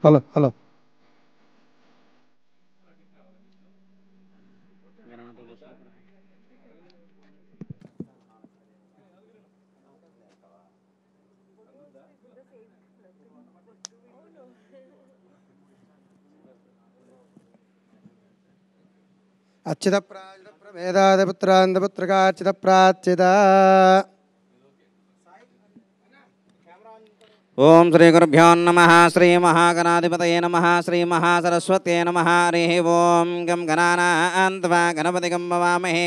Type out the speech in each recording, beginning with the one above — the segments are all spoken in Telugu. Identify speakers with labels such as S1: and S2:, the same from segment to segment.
S1: హలో హలో అచ్యుత ప్రవేదాదపుత్రాంతపుత్రకాచ్యుత ప్రాచ్యుత
S2: ఓం శ్రీ గురుభ్యో నమః శ్రీ మహాగణాధిపతయే నమః శ్రీ మహాసరస్వత్యై నమః హరి ఓం గం గణానాన్త్వా గణపతిగం భవామహే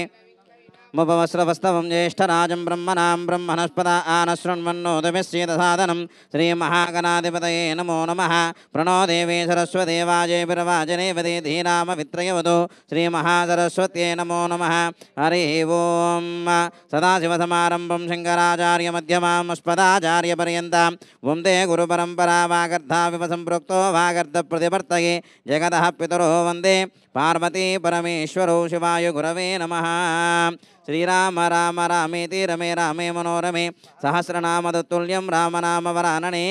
S2: ముపవస్రవస్తవం జ్యేష్ఠరాజం బ్రహ్మణాం బ్రహ్మణస్పద ఆనశృణ్వన్నోదమిశ్చేదసాదనం శ్రీమహాగణాధిపతయే నమో నమః ప్రణో దేవీ సరస్వదేవాజయభిర్వాజనేవదే ధీనామవిత్రయవదో శ్రీమహాసరస్వత్యై నమో నమః హరి ఓం సదాశివసమారంభం శంకరాచార్యమధ్యమామస్పదాచార్యపర్యంతాం వందే గురుపరంపరా వాగర్ధావివ సంపృక్తో వాగర్ధప్రతివర్తయే జగదః పితరో వందే పార్వతీ పరమేశ్వరో శివాయ గురవే నమః శ్రీరామ రామ రామేతి రమే రామే మనోరమే సహస్రనామతతుల్యం రామనామవరాననే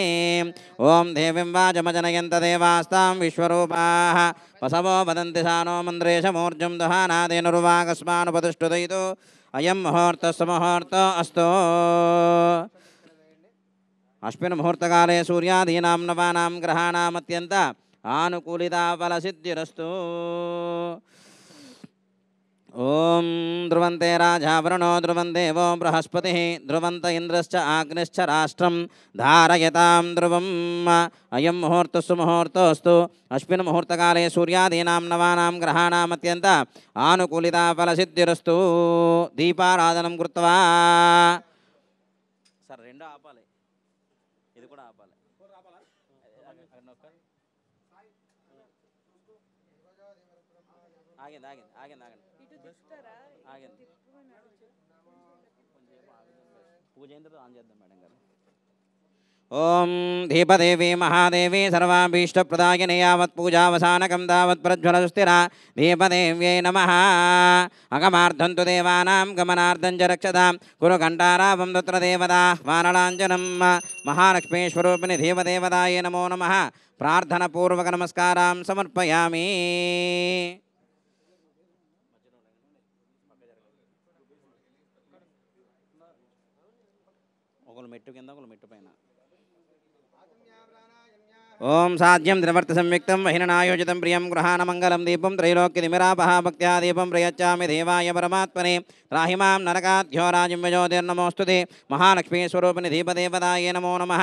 S2: ఓం దేవీం వాచమజనయంత దేవాస్తాం విశ్వరూపాః వసవో వదంతి సానో మంద్రేశమూర్జం దహానాదేనుర్వాగస్మానుపతిష్ఠుదయితో అయం ముహూర్తస్సు ముహూర్తో అస్తు అస్మిన్ ముహూర్తకాలే సూర్యాదీనాం నవానాం గ్రహాణామత్యంత ఆనుకూలితా ఫలసిద్ధిరస్తు ఓం ధ్రువంతే రాజా వరుణో ధ్రువందేవో బృహస్పతి ధ్రువంత ఇంద్రశ్చ ఆగ్నిశ్చ రాష్ట్రం ధారయతాం ధ్రువం అయం ముహూర్తస్సు ముహూర్తోస్తు అస్మిన్ ముహూర్తకాలే సూర్యాదీనాం నవానాం గ్రహాణామత్యంత ఆనుకూలితా ఫలసిద్ధిరస్తు దీపారాధనం కృత్వా సార్ రెండు ఆపాలి ఇది కూడా ఆపాలి ఆగింది ఆగింది ఆగింది ఆగండి ఆగింది పూజ అయిన తర్వాత ఆన్ చేద్దాం మేడం గారు ఓం దీపదేవి మహాదేవి సర్వాభీష్టప్రదాయిని యావత్ పూజావసానకం తావత్ ప్రజ్వలసుస్థిరా దీపదేవ్యై నమః అగమార్థం తు దేవానాం గమనార్థం చ రక్షతాం కురు ఘంటారావం తత్ర దేవతా వానలాంజనం మహాలక్ష్మీస్వరూపిణి దేవదేవతాయే నమో నమః ప్రార్థనపూర్వక నమస్కారం సమర్పయామి ఒకరు మెట్టు కింద ఒకరు మెట్టు పైన ఓం సాధ్యం ద్రవర్త సంయుక్తం వహిరణాయోజితం ప్రియం గృహాణమంగళం దీపం త్రైలోక్యతిమిరాపహ భక్త్యా దీపం ప్రయచ్చామి దేవాయ పరమాత్మనే రాహిమాం నరకాధ్యోరాజిం వజోతిర్నమోస్తుతే మహాలక్ష్మీ స్వరూపిణి దీపదేవతాయే నమో నమః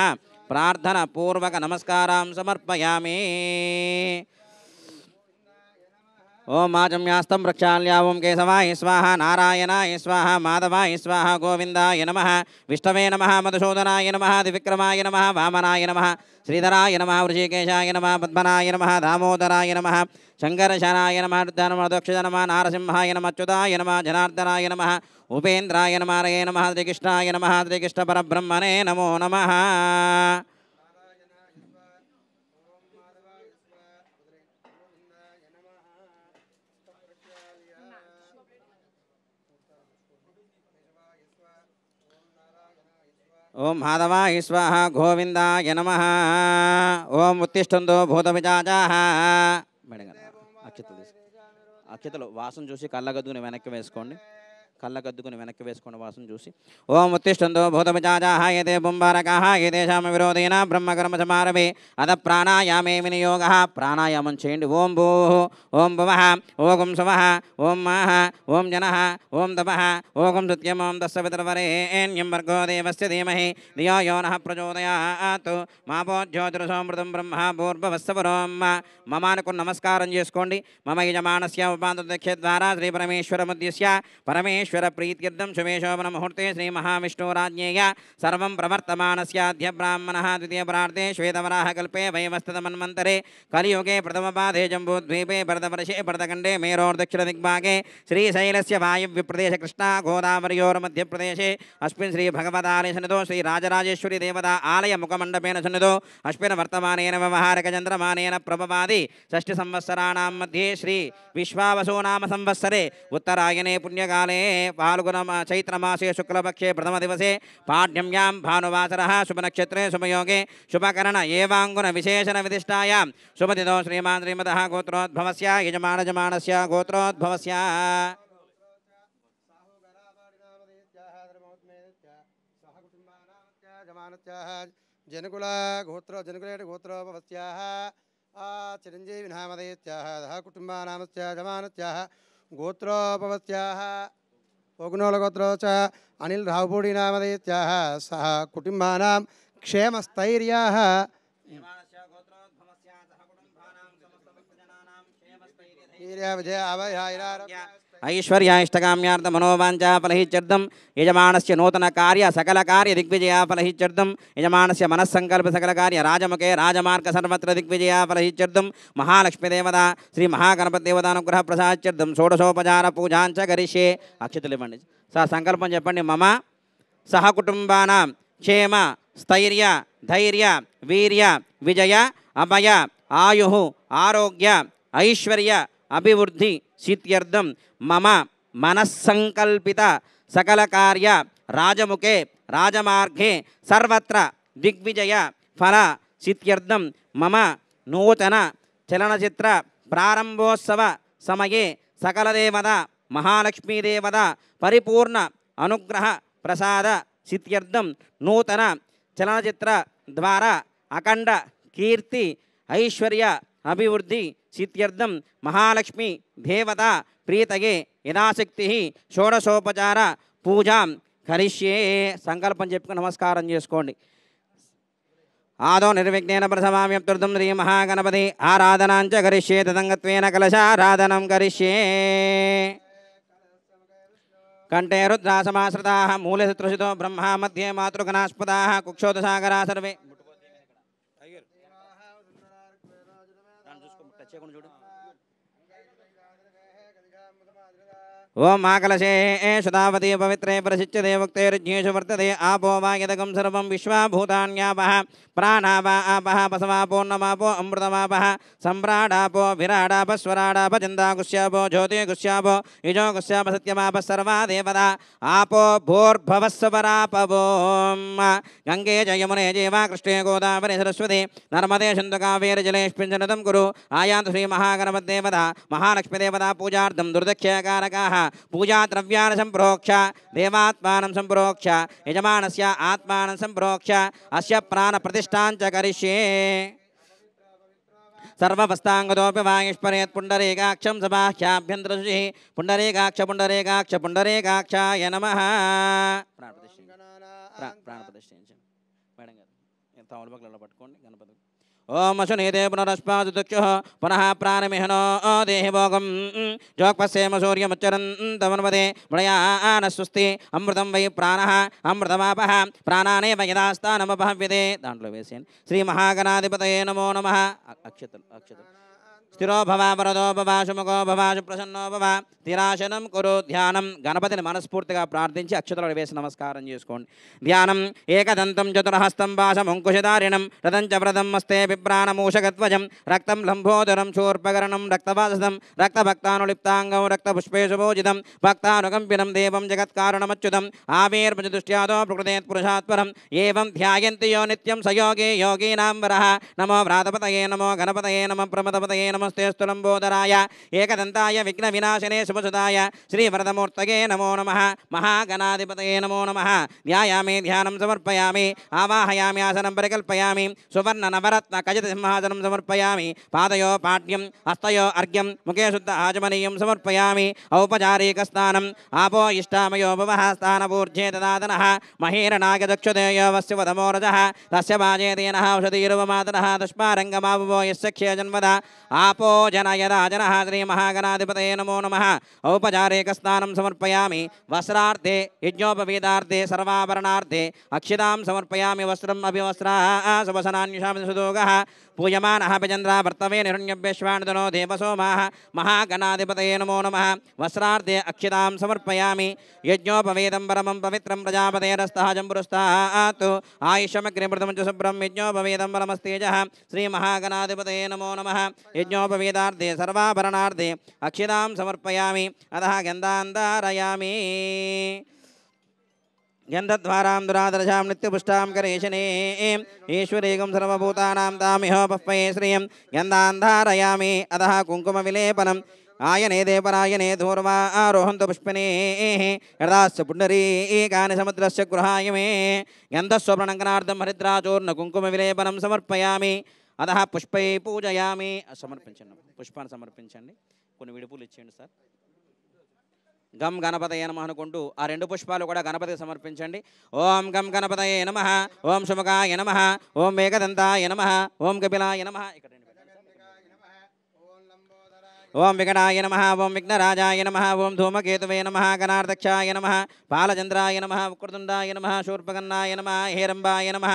S2: ప్రార్థన పూర్వక నమస్కారం సమర్పయామి ఓం ఆచమ్యాస్తం ప్రక్షాళ్య ఓం కేశవాయ స్వాహ నారాయణాయ స్వాహ మాధవాయ స్వాహ గోవిందాయ నమః విష్ణవే నమః మధుసూదనాయ నమః త్రివిక్రమాయ నమః వామనాయ నమః శ్రీధరాయ నమః వృషికేశాయ నమః పద్మనాయ నమః దామోదరాయ నమః శంకరశనాయ నమః రుద్రనమోదక్షజ నమః నారసింహాయ నమః అచ్యుతాయ నమః జనార్దనాయ నమః ఉపేంద్రాయ నమః హరయే నమః శ్రీకృష్ణాయ నమః శ్రీకృష్ణ పరబ్రహ్మణే నమో నమః ఓం మాధవాయ స్వాహ గోవిందాయ నమః ఓం ఉత్తిష్టంతో భూతపిశాచాః మేడం గారు అక్షతలు అక్షతలు వాసన చూసి కళ్ళగద్దుకుని వెనక్కి వేసుకోండి కళ్ళగద్దుకుని వెనక్కి వేసుకోండి వాసన చూసి ఓం ఉత్తిష్టంతో భూతపిశాచాః ఏతే పుంబారకాః ఏతేషాం విరోధేన బ్రహ్మకర్మ సమారభే అద ప్రాణాయామే వినియోగః ప్రాణాయామం చేయండి ఓం భూః ఓం భువః ఓం సువః ఓం మాః ఓం జనః ఓం తపః ఓం సత్యం ఓం తస్య పితర్వరేణ్యం భర్గో దేవస్య ధీమహి ధియో యో నః ప్రచోదయాత్ మాపో జ్యోతిరసోమృతం బ్రహ్మ భూర్భువస్సవరోం మమ అనుకుని నమస్కారం చేసుకోండి మమ యజమానస్య ఉపాంతదక్ష ద్వారా శ్రీ పరమేశ్వరముద్యస్య పరమేశ్వర ప్రీత్యర్థం శుభేశోభన ముహూర్తే శ్రీ మహావిష్ణురాజ్ఞేయ సర్వం ప్రవర్తమానస్యాద్య బ్రాహ్మణः ద్వితీయ ప్రార్థే శ్వేతవరాహ కల్పే వైవస్తమన్వంతరే కలియుగే ప్రథమపాదే జంబూద్వీపే భరతవర్షే భరతఖండే మేరోర్దక్షిణ దిగ్భాగే శ్రీశైలస్య వాయువ్యప్రదేశ కృష్ణా గోదావరియోర్మధ్యప్రదేశే అస్మిన్ శ్రీ భగవదాలయ సన్నిధో శ్రీ రాజరాజేశ్వరి దేవతా ఆలయ ముఖమండపేన సన్నిధో అస్మిన్ వర్తమానేన వ్యవహారక చంద్రమానేన ప్రభవాది షష్ఠి సంవత్సరాణాం మధ్యే శ్రీ విశ్వావసో నామ సంవత్సరే ఉత్తరాయణే పుణ్యకాలే चैत्रमासे शुक्लपक्षे प्रथमदिवसे पाड्यम्यां भानुवासरः शुभनक्षत्रे शुभयोगे शुभकरण एवाङ्गुणविशेषणविदिष्टायां शुभतिथौ श्रीमान् श्रीमतः गोत्रोद्भवस्य यजमानस्य गोत्रोद्भवस्य
S1: जनकुल गोत्रोद्भवस्याः चिरंजीवी नामधेयत्याः दह कुटुम्बानामस्य जमानत्याः गोत्रोपवत्याः ओग्नोलगोत्रो च अनिल रावपूडी नामधेयत्याः सह कुटुम्बानां क्षेमस्थैर्याः विजय
S2: ऐश्वर्याष्टकाम्यार्थ मनोवाञ्छा फलहित्यर्थं यजमानस्य नूतन कार्य सकल कार्य दिग्विजया फलहित्यर्थं यजमानस्य मनस्संकल्प सकल कार्य राजमुखे राजमार्ग सर्वत्र दिग्विजया फलहित्यर्थं महालक्ष्मी देवता श्री महागणपति देवतानुग्रह प्रसादार्थं षोडशोपचार पूजां च करिष्ये अक्षतలు ఇవ్వండి సార్ సంకల్పం చెప్పండి మమ సహకుటుంబానాం క్షేమ స్థైర్య ధైర్య వీర్య విజయ అభయ ఆయుః ఆరోగ్య ఐశ్వర్య అభివృద్ధి సిద్ధ్యర్థం మమ మనస్సంకల్పిత సకల కార్య రాజముఖే రాజమార్గే సర్వత్ర దిగ్విజయ ఫల సిద్ధ్యర్థం మమ నూతన చలనచిత్ర ప్రారంభోత్సవ సమయే సకల దేవత మహాలక్ష్మీ దేవత పరిపూర్ణ అనుగ్రహ ప్రసాద సిద్ధ్యర్థం నూతన చలనచిత్ర ద్వారా అఖండ కీర్తి ఐశ్వర్య అభివృద్ధి సిద్ధ్యర్థం మహాలక్ష్మి దేవత ప్రీతగే యథాశక్తి షోడశోపచార పూజాం కరిష్యే సంకల్పం చెప్పుకుని నమస్కారం చేసుకోండి ఆదో నిర్విఘ్నేన ప్రసమామ్యప్తుర్ధం శ్రీ మహాగణపతి ఆరాధనాంచ కరిష్యే తదంగత్వేన కలశారాధనం కరిష్యే కంఠే రుద్రాసమాశ్రితాః మూలే శత్రుషితో బ్రహ్మ మధ్యే మాతృగణాస్పదాః కుక్షోదసాగరా సర్వే ओम महाकलशे शुदावती पवित्रे प्रसिच्यते वक्तेर्ज्ञेषु वर्तते आपो वा यदगं सर्वं विश्वाभूतान्यापः प्राणापा आपः पसवापो नमापो अमृतमापः सम्राडापो विराडाप स्वराडाप चन्दागुष्यापो ज्योतिगुष्यापो युजोगुष्याप सत्यमापः सर्वा देवता आपो भूर्भवस्वरापवो गंगे च यमुने चैव कृष्णे गोदावरी सरस्वती नर्मदे सिन्धु कावेरी जलेऽस्मिन् सन्निधिं कुरु आयान्तु श्री महागणपति देवता महालक्ष्मी देवता पूजार्थं दुर्दक्षकारकाः पूजा द्रव्यान् संप्रोक्ष देवात्मानं संप्रोक्ष यजमानस्य आत्मानं संप्रोक्ष अस्य प्राण प्रतिष्ठां च करिष्ये सर्ववस्तांगतोऽपि वागीश्वरेत् पुण्डरीकाक्षं सबाह्याभ्यन्तरशुचिः पुण्डरीकाक्ष पुण्डरीकाक्ष पुण्डरीकाक्षाय नमः प्राण प्रतिष्ठिంచండి మేడం గారు ఎంత అవలబకలలో పట్టుకోండి గణపతి ओम अशुनीते पुनरस्पादुक्षुः पुनः प्राणमिहनो देहि भोगं जोक्पस्येम सूर्यमुच्चरन्तमन्वदे मृळयानस्वस्ति अमृतं वै प्राणः अमृतमापः प्राणानेव यदास्तानमपहव्यते दांట్లో వేసేయండి श्री महागणाधिपतये नमो नमः अक्षतल स्थिरो भव वरदो भव शुमुखो भव सुप्रसन्नो भव స్థిరాసనం కురు ధ్యానం గణపతిని మనస్ఫూర్తిగా ప్రార్థించి అక్షతలు వేసి నమస్కారం చేసుకోండి ధ్యానం ఏకదంతం చతురహస్తం భాసమంకుశధారిణం రథం చ వ్రతం మస్తే బిభ్రాణమూషగధ్వజం రక్తం లంబోదరం శూర్పకరణం రక్తవాససం రక్తభక్తానులిప్తాంగం రక్తపుష్పేషు భోజితం భక్తానుకంపినం దేవం జగత్కారణమచ్యుతం ఆవిర్భజదృష్ట్యాదో ప్రకృతేత్ పురుషాత్పరం ఏవం ధ్యాయంతి యో నిత్యం సయోగే యోగీనాం వరః నమో వ్రాతపతయే నమో గణపతయే నమః ప్రమదపతయే నమస్తేస్తు లంబోదరాయ ఏకదంతాయ విఘ్న వినాశనే शुभसुदाय श्रीवरदमूर्तये नमो नमः महागणाधिपतये नमो नमः ध्यायामि ध्यानं समर्पयामि आवाहयामि आसनं परिकल्पयामि सुवर्ण कजत सिंहासनं समर्पयामि पादयो पाड्यं हस्तयो अर्घ्यं मुखे शुद्ध आचमनीयं समर्पयामि औपचारिकस्नानम् आपो इष्टामयो भवः स्थानपूर्जे ददातनः महीरनागदक्षुदेयो वस्य वदमोरजः तस्य वाजे तेनः औषधीरुवमातरः तस्मारङ्गमावो यस्य क्षयजन्मदा आपो जनयदा जनः श्रीमहागणाधिपतये नमो नमः औपचारिकस्नानं समर्पयामि वस्त्रार्थे यज्ञोपवीतार्थे सर्वाभरणार्थे अक्षितां समर्पयामि वस्त्रम् अभिवस्त्राः सुवसनान्युषामि सुदोगः पूयमानः भजन्द्रा वर्तवे निरण्यभ्यश्वाणदनो देवसोमाः महागणाधिपतये नमो नमः वस्त्रार्थे अक्षितां समर्पयामि यज्ञोपवेदं परमं पवित्रं प्रजापतेरस्तः जम्बुरस्तात् आयुष्यमग्निमृतं च शुभ्रं यज्ञोपवेदं परमस्तेजः श्रीमहागणाधिपतये नमो नमः यज्ञो यज्ञोपवीतार्थे सर्वाभरणार्थे अक्षितां समर्पयामि अतः गन्धान् धारयामि गन्धद्वारां दुरादर्शां नित्यपुष्टां करेशने ईश्वरेकं सर्वभूतानां तामिह पह्वये श्रियं गन्धान् धारयामि अतः कुङ्कुमविलेपनम् आयने देवरायने धूर्वा आरोहन्तु पुष्पिने यदास्य पुण्डरीकानि समुद्रस्य गृहाय मे गन्धस्वप्रणङ्कनार्थं हरिद्राचूर्ण कुङ्कुमविलेपनं समर्पयामि अतः पुष्पै पूजयामि समर्पिంచండి పుష్పాన్ని సమర్పించండి కొన్ని విడుపులు ఇచ్చేయండి సార్ గం గణపతయే నమః అనుకుంటూ ఆ రెండు పుష్పాలు కూడా గణపతికి సమర్పించండి ఓం గం గణపతయే నమః ఓం శుభగాయ నమః ఓం మేఘదంతాయ నమః ఓం కపిలాయ నమః ఇక్కడ ఓం వికటాయ నమః ఓం విఘ్నరాజాయ నమః ఓం ధూమకేతువే నమః గణార్దక్షాయ నమః బాలచంద్రాయ నమః వక్రతుండాయ నమః శూర్పకర్ణాయ నమః హేరంబాయ నమః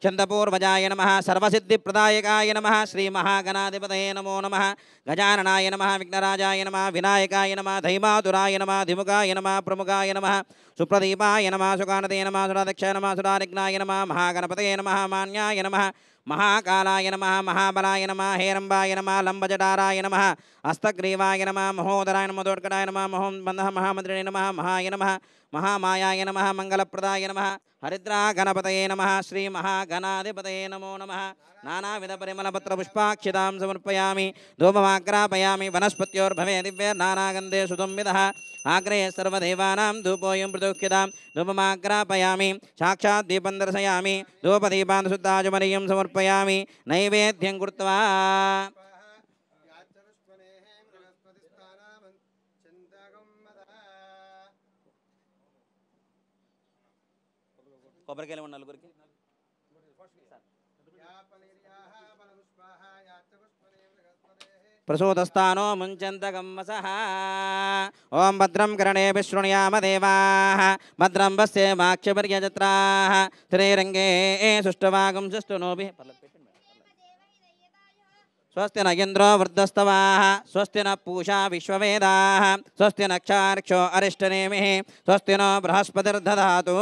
S2: చందపూర్వజాయ నమః సర్వసిద్ధిప్రదాయకాయ నమః శ్రీమహాగణాధిపతయే నమో నమః గజాననాయ నమః విఘ్నరాజాయ నమః వినాయకాయ నమః ధైమాతురాయ నమః ధిముఖాయ నమః ప్రముఖాయ నమః సుప్రదీపాయ నమః సుకానతే నమః సురాదక్షాయ నమః సురారిఘ్నాయ నమః మహాగణపతయే నమః మాన్యాయ నమః महाकालाय नमः महाबलाय नमः हेरंबाय नमः लंबजटाराय नमः हस्तग्रीवाय नमः महोदराय नमः दोर्कटाय नमः महोबन्धः महामन्त्रिणे नमः महाय नमः महामायाय नमः मंगलप्रदाय नमः हरिद्रा गणपतये नमः श्री महागणाधिपतये नमो नमः नानाविधपरिमलपत्रपुष्पाक्षितां समर्पयामि धूपमाग्रापयामि वनस्पत्योर्भवे दिव्यर्नानागन्धे सुदंविदः आग्रे सर्वदेवानां धूपोऽयं प्रदुह्यतां धूपमाग्रापयामि साक्षात् दीपं दर्शयामि धूपदीपान् शुद्धाचमनीयं समर्पयामि नैवेद्यं कृत्वा కొబ్బరికాయలు ఉన్న నలుగురికి ప్రసూతస్థానో ముంచంతగం వసః ఓం భద్రం కర్ణేభిः శృణుయామ దేవాः భద్రం పశ్యేమాక్షపర్యజత్రాः త్రైరంగే సుష్ఠువాగం సుష్ఠునోభిः स्वस्ति न इंद्रो वृद्धस्तवाः स्वस्ति न पूषा विश्ववेदाः स्वस्ति नक्षार्क्षो अरिष्टनेमिः स्वस्ति नो बृहस्पतिर्दधातु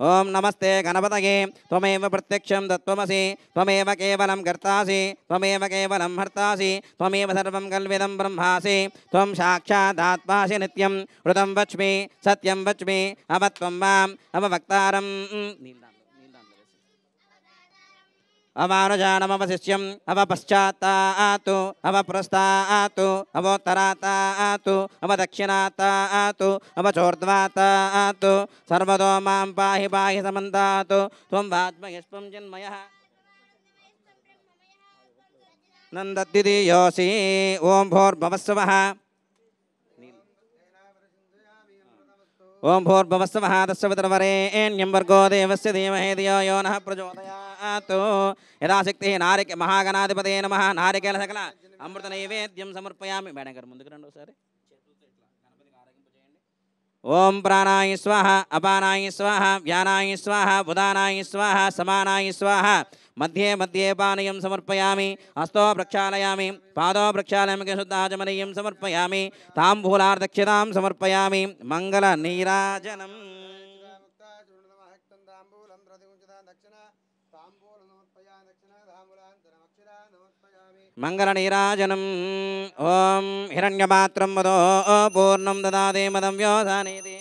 S2: ओं नमस्ते गणपतये त्वमेव प्रत्यक्षं तत्त्वमसि त्वमेव केवलं कर्तासि त्वमेव केवलं हर्तासि त्वमेव सर्वं कल्विदं ब्रह्मासि त्वं साक्षादात्मासि नित्यं ऋतं वच्मि सत्यं वच्मि अवत्वं माम् अववक्तारं अवानुजानमवशिष्यम् अवपश्चात्तातु अवपुरस्तातु अवोत्तरात्तातु अवदक्षिणात्तातु अवचोर्ध्वात्तातु सर्वतो मां पाहि पाहि समन्तातु त्वं वाग्मयस्त्वं चिन्मयः नन्दद्वितीयोऽसि ॐ भोर्भवस्वः ओं भूर्भुवस्सुवः तस्य पितर्वरेण्यं भर्गो देवस्य धीमहि धियो यो नः प्रचोदयात् यथाशक्तिः महागणाधिपतये नमः नारिकेलसकल अमृतनैवेद्यं समर्पयामि మేడం గారు ముందుకు రండి ఒకసారి ओं प्राणाय स्वाहा अपानाय स्वाहा व्यानाय स्वाहा बुधानाय स्वाहा समानाय स्वाहा मध्ये मध्ये पानीयं समर्पयामि हस्तो प्रक्षालयामि पादो प्रक्षालयामि शुद्धाचमनीयं समर्पयामि ताम्बूलार्दक्षितां समर्पयामि मङ्गलनीराजनम् मंगलनीराजनम् ओं हिरण्यपात्रं वदो पूर्णं ददाति मदं व्योधानेति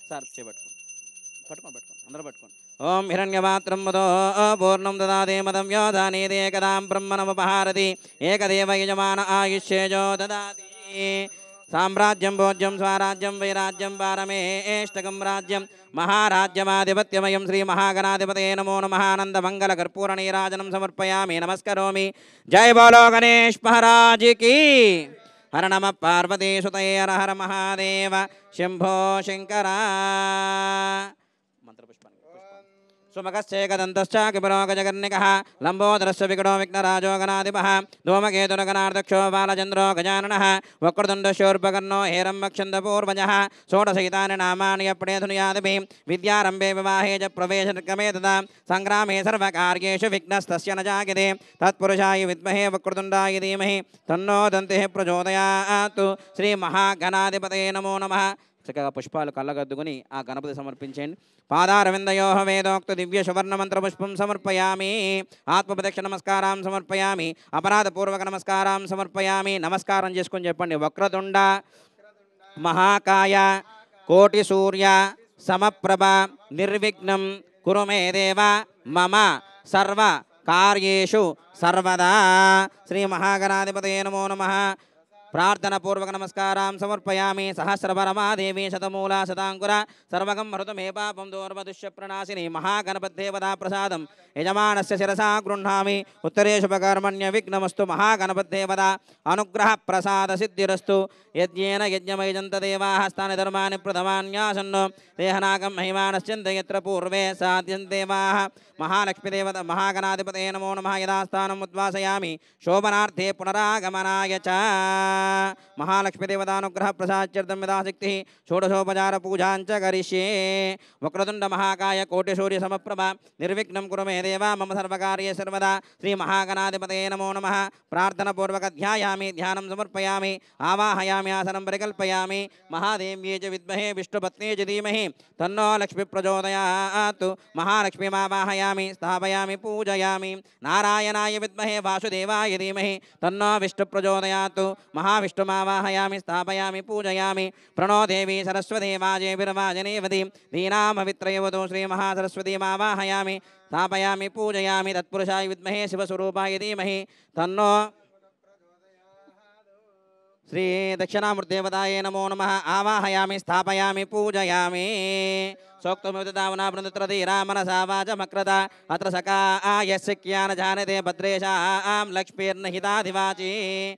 S2: सर पట్టుకోండి అందరూ పట్టుకోండి ओं हिरण्यपात्रं वदो पूर्णं ददाति मदं व्योधानेति एकदां ब्रह्मणमुपहारति एकदेव यजमान आयुष्येजो ददाति साम्राज्यं भोज्यं स्वाराज्यं वैराज्यं पारमेष्टकं राज्यं महाराज्यमाधिपत्यमयं श्री महागणाधिपतये नमो नमः आनन्दमङ्गलकर्पूरनीराजनं समर्पयामि नमस्करोमि जय बोलो गणेश महाराज की हर नमः पार्वतीसुतये हर हर महादेव शंभो शंकर सुमकश्चेकदन्तश्चाकिपरोगजगर्निकः लम्बोदरस्य विकटो विघ्नराजो गणाधिपः धूमकेतुरगणार्दक्षो बालचन्द्रो गजाननः वक्रतुण्डशूर्पकर्णो हेरम्बक्षन्दपूर्वजः षोडशैतानि नामानि अप्रणेतुनुयादिभिः विद्यारम्भे विवाहे च प्रवेशक्रमे तथा सङ्ग्रामे सर्वकार्येषु विघ्नस्तस्य न जायते तत्पुरुषाय विद्महे वक्रतुण्डाय धीमहि तन्नो दन्तिः प्रचोदयात् श्रीमहागणाधिपतये नमो नमः చక్కగా పుష్పాలు కళ్ళగద్దుకుని ఆ గణపతి సమర్పించండి. పాదారవిందయో వేదోక్త దివ్య సువర్ణ మంత్ర పుష్పం సమర్పయామి. ఆత్మప్రదక్షిణ నమస్కారం సమర్పయామి. అపరాధపూర్వక నమస్కారం సమర్పయామి. నమస్కారం చేసుకొని చెప్పండి. వక్రతుండ మహాకాయ కోటి సూర్య సమప్రభ నిర్విఘ్నం కురు మే దేవ మమ సర్వ కార్యేషు సర్వదా. శ్రీ మహాగణాధిపతయే నమో నమః. ప్రార్థనపూర్వక నమస్కారం సమర్పయామి. సహస్రపరమాదేవి శతమూల శతాంకుర సర్వగం మరుత మే పాపం దూర్వదుష్య ప్రణాశిని మహాగణపతిదేవతా ప్రసాదం యజమానస్య శిరసా గృహ్ణామి. ఉత్తరే శుభకర్మణ్య విఘ్నమస్తు. మహాగణపతిదేవత అనుగ్రహ ప్రసాద సిద్ధిరస్తు. యజ్ఞేన యజ్ఞమయజంత దేవాః స్థాని ధర్మాని ప్రథమాన్యాసన్నో దేహనాగం మహిమానశ్చంద యత్ర పూర్వే సాధ్యంతే దేవాః. మహాలక్ష్మీదేవత మహాగణాధిపతయే నమో నమః. యథాస్థానం ఉద్వాసయామి శోభనార్థే పునరాగమనాయ చ. మహాలక్ష్మీదేవతానుగ్రహ ప్రసాద్యర్థం యథాశక్తి షోడశోపచార పూజాంచ కరిష్యే. వక్రతుండ మహాకాయ కోటి సూర్య సమప్రభ నిర్విఘ్నం కురు మే దేవ మమ సర్వకార్యే సర్వదా. శ్రీ మహాగణాధిపతయే నమో నమః. ప్రార్థనపూర్వక ధ్యాయామి. ధ్యానం సమర్పయామి. ఆవాహయామి. ఆసనం పరికల్పయామి. మహాదేవ్యే చ విద్మహే విష్ణుపత్నే చ ధీమహి తన్నో లక్ష్మీ ప్రచోదయాత్. మహాలక్ష్మీమావాహయామి. స్థాపయామి. పూజయామి. నారాయణాయ విద్మహే వాసుదేవాయ ధీమహి తన్నో విష్ణు ప్రచోదయాత్. మహావిష్ణుమావాహయామి. స్థాపయామి. పూజయామి. ప్రణో దేవి సరస్వతి వాజే విర్వాజనేవతి ధీనామవిత్రయవతు. శ్రీ మహాసరస్వతీమావాహయామి. స్థాపయామి. పూజయామి. తత్పురుషాయ విద్మహే శివస్వరూపాయ ధీమహి తన్నో శ్రీ దక్షిణామూర్తిదేవతాయే నమో నమః. ఆవాహయామి. స్థాపయామి. పూజయామి. సోక్తమిదావనామృతీరా మనసావాచమక్రత అత్ర సకా యస్య జానతే భద్రేషాం లక్ష్మీర్నహితాధివాచి.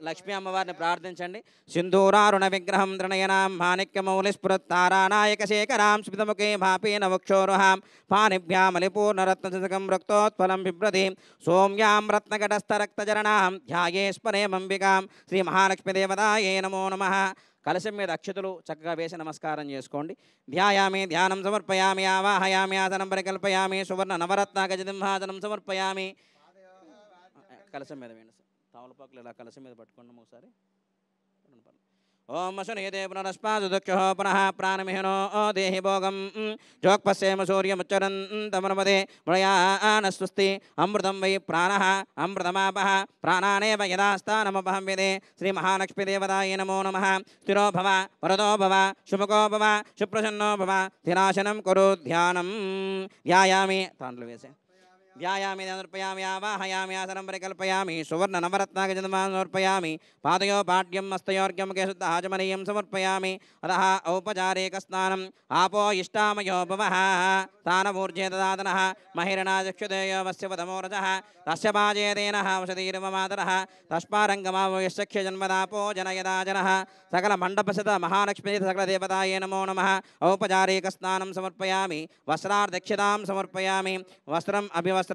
S2: లక్ష్మీ అమ్మవారిని ప్రార్థించండి. సింధూరారుణ విగ్రహం త్రినయనాం మాణిక్యమౌలిస్ఫురత్తారానాయక శేఖరాం స్మితముఖే భాపేన వక్షోరుహాం పానిభ్యామలిపూర్ణరత్నశతకం రక్తోత్ఫలం బిభ్రతి సౌమ్యాం రత్నఘటస్థరక్తచరణాం ధ్యాయేస్పరేమంబికాం. శ్రీ మహాలక్ష్మీదేవతాయే నమో నమః. కలశం మీద అక్షతులు చక్కగా వేసి నమస్కారం చేసుకోండి. ధ్యాయామి. ధ్యానం సమర్పయామి. ఆవాహయామి. ఆసనం పరికల్పయామి. సువర్ణ నవరత్న గజసింహాసనం సమర్పయామి. కలశం మీద వేయండి. తామలపాకులు ఇలా కలశం మీద పట్టుకోండి ఒకసారి. ఓం అశునీదే పునరస్పాదుదక్ష పునః ప్రాణమిహినో దేహి భోగం జోక్పశ్యేమ సూర్యముచ్చరన్ తమనమదే మృయానస్వస్తి. అమృతం వై ప్రాణః అమృతమాపః ప్రాణానేవ యథాస్థానమపహం విదే. శ్రీ మహాలక్ష్మీదేవతాయే నమో నమః. స్థిరో భవ వరదో భవ శుభకో భవ శుప్రసన్నో భవ స్థిరాసనం కురు. ధ్యానం. ధ్యాయామి. తాండ్లు వేసే ధ్యాయామి. సమర్పయామి. ఆవాహయామి. ఆసనం పరికల్పయామి. సువర్ణ నవరత్నాగజన్మాన్ సమర్పయామి. పాదయో పాఠ్యం హస్తయోర్ఘ్యం కేశుద్ధ ఆచమనీయం సమర్పయామి. అతః ఔపచారిక స్నానం. ఆపో ఇష్టామయో భవః స్థానమూర్జే దదాతనః మహిరణాచక్షుదేయో వస్యవతమోరజః తస్య పాజేదేనః వసతిర్మమాతరః తస్మారంగమావయస్యఖ్య జన్మదాపో జనయదా జనః. సకల మండపసత మహాలక్ష్మీ సకల దేవతాయే నమో నమః. ఔపచారిక స్నానం సమర్పయామి. వస్త్రార్దక్షితాం సమర్పయామి. వస్త్రం అభివస్త్రా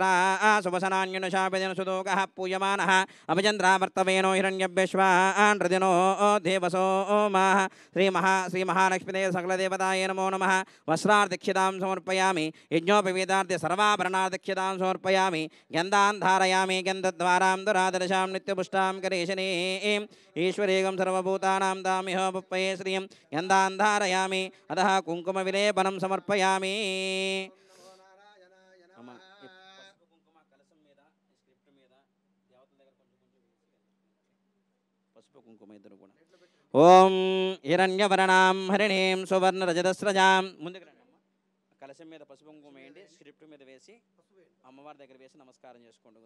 S2: శుభసనాన్యుషాభిజన సుదోగః పూయమానః అభిచంద్రావర్తవేనో హిరణ్యభ్యశ్వాన్ హృదినో దేవసో మాః. శ్రీ మహాలక్ష్మీదేవ సకల దేవతాయే నమో నమః. వస్త్రార్దక్షితాం సమర్పయామి. యజ్ఞోపవీతార్థ సర్వాభరణార్దక్షితాం సమర్పయామి. గంధాన్ ధారయామి. గంధద్వారాం దురాదర్శాం నిత్యపుష్టాం కరేశనీం ఈశ్వరేగం సర్వభూతానాం దామిహో పుప్పయే శ్రియం గంధాన్ ధారయామి. అతః కుంకుమ విలేపనం సమర్పయామి. ఓం హిరణ్యవర్ణాం హరిణీం సువర్ణరజతస్రజాం. ముందుకు రండి అమ్మ. కలశం మీద పసుపు కుంకుమ వేయండి. స్క్రిప్ట్ మీద వేసి అమ్మవారి దగ్గర వేసి నమస్కారం చేసుకోండి.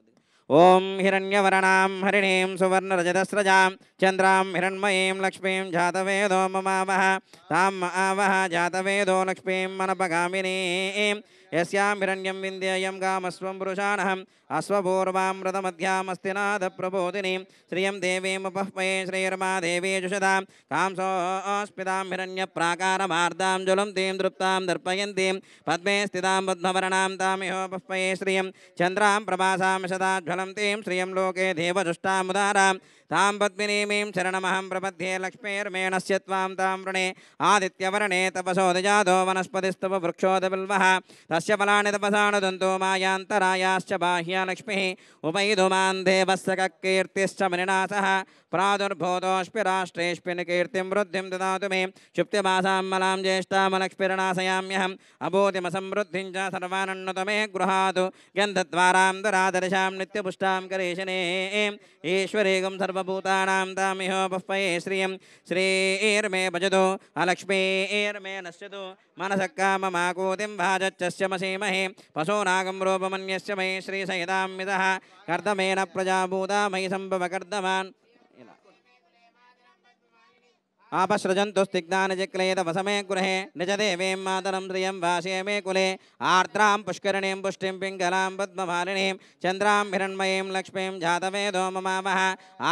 S2: ఓం హిరణ్యవర్ణాం హరిణీం సువర్ణరజతస్రజాం చంద్రాం హిరణ్మయీం లక్ష్మీం జాతవేదో మమావహ తాం ఆవహ జాతవేదో లక్ష్మీం మనపగామినీం. యస్యాం హిరణ్యం వింధ్యేయం గామస్వం పురుషాణహం అశ్వపూర్వామృతమధ్యామస్తినాథ ప్రబోధినీం శ్రియం దేవీముపహ్మయే శ్రీర్మా దేవీ జుషదాం కాంసోస్మితాం హిరణ్య ప్రాకారమార్దాం జ్వలంతీం దృప్తాం దర్పయంతీం పద్మే స్థితాం బుద్ధవర్ణాం తామిహోపహ్మయే శ్రియం చంద్రాం ప్రభాసాం శతాజ్వలంతీం శ్రియం లోకే దేవదుష్టాముదారాం తాం పద్మినీమీం శరణమహం ప్రపద్యే లక్ష్మీర్మేణస్య త్వాం తాం వృణే ఆదిత్యవర్ణే తపసోదజాతో వనస్పతిస్తవ వృక్షోదబిల్వః तस्य फलानि तपसानुदन्तो मायान्तरायाश्च बाह्या लक्ष्मीः उपैधुमान् देवस्य कीर्तिश्च मनिनाथः प्रादुर्भूतोऽस्मि राष्ट्रेऽस्मिन् कीर्तिं वृद्धिं ददातु मे क्षुप्तिमासां मलां ज्येष्ठामलक्ष्मिर्नाशयाम्यहम् अभूतिमसमृद्धिं च सर्वानन्नुत मे गृहातु गन्धद्वारां दुरादर्शां नित्यपुष्टां करेशने ईश्वरेगं सर्वभूतानां तामिहोपह्वये श्रियं श्रीर्मे भजतु अलक्ष्मीर्मे नश्यतु मनसः काममाकूतिं भाजच्चस्य मसीमहे पशूनागं रूपमन्यस्य महे श्रीसहिताम्यतः कर्दमेन प्रजाभूता मयि सम्भव कर्दमान् आपसृजन्तु स्तिग्धानि जिक्लेद वसमे गृहे निजदेवीं मातरं श्रियं वासे मे कुले आर्द्रां पुष्करिणीं पुष्टिं पिङ्गलां पद्ममालिनीं चन्द्रां हिरण्मयीं लक्ष्मीं जातवेदो ममावः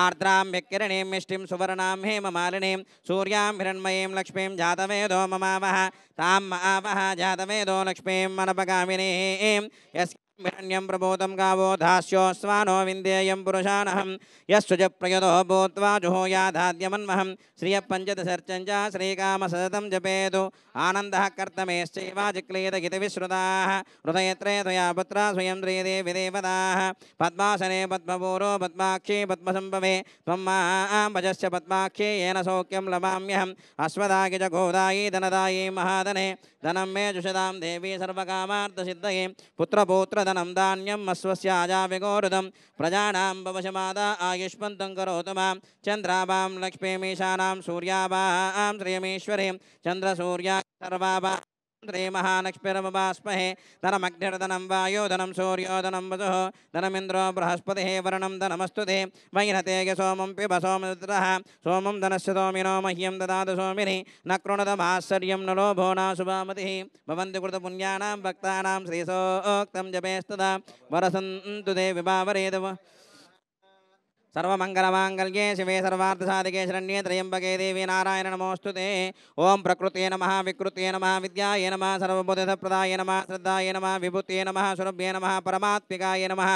S2: आर्द्रां विकिरणीं मिष्टिं सुवर्णां हेममालिनीं सूर्यां हिरण्मयीं लक्ष्मीं जातवेदो ममावः तां महावः जातवेदो लक्ष्मीं मनपगामिनीं यस्य हिरण्यं प्रबोधं गावो धास्योऽस्वानो विन्देयं पुरुषानहं यस्सुज प्रयतो भूत्वा जुहोयाधाद्यमन्महं श्रियः पञ्चदशर्चञ्च श्रीकामसततं जपेतु आनन्दः कर्तमेश्चैवाजिक्लीदगितिविश्रुताः हृदयत्रे त्वया पुत्रा स्वयं श्रीदेवी देवताः पद्मासने पद्मपूरो पद्माक्षी पद्मसम्भवे त्वं मां भजस्य पद्माक्षी येन सौख्यं लभाम्यहम् अश्वदायि च गोदायि धनदायि महाधने धनं मे जुषदां देवी सर्वकामार्थसिद्धये पुत्रपौत्रधनं धान्यम् अश्वस्य अजाविगोरुदं प्रजानां भवशमादा आयुष्मन्तं करोतु मां चन्द्राभां लक्ष्मीमीशानां सूर्याभां श्रियमीश्वरीं चन्द्रसूर्या सर्वाभां महालक्ष्मीरमभास्महे धनमग्निर्धनं वायोधनं सूर्योधनं वसुः धनमिन्द्रो बृहस्पतिः वर्णं धनमस्तु ते वैनतेय सोमं पिब सोमरुद्रः सोमं धनस्य सोमिनो मह्यं ददातु सोमिनि न कृणुतमाश्चर्यं न लोभो न शुभामतिः भवन्ति कृतपुण्यानां भक्तानां श्रीसोक्तं जपेस्तदा वरसन्तु ते विभावरेदव सर्वमङ्गलमाङ्गल्ये शिवे सर्वार्थसाधिके शरण्ये त्र्यम्बके देवी नारायण नमोऽस्तुते ओं प्रकृते नमः विकृते नमः विद्याय नमः सर्वबुद्धिप्रदाय नमः श्रद्धाय नमः विभूते नमः स्वरूपे नमः परमात्मिकाय नमः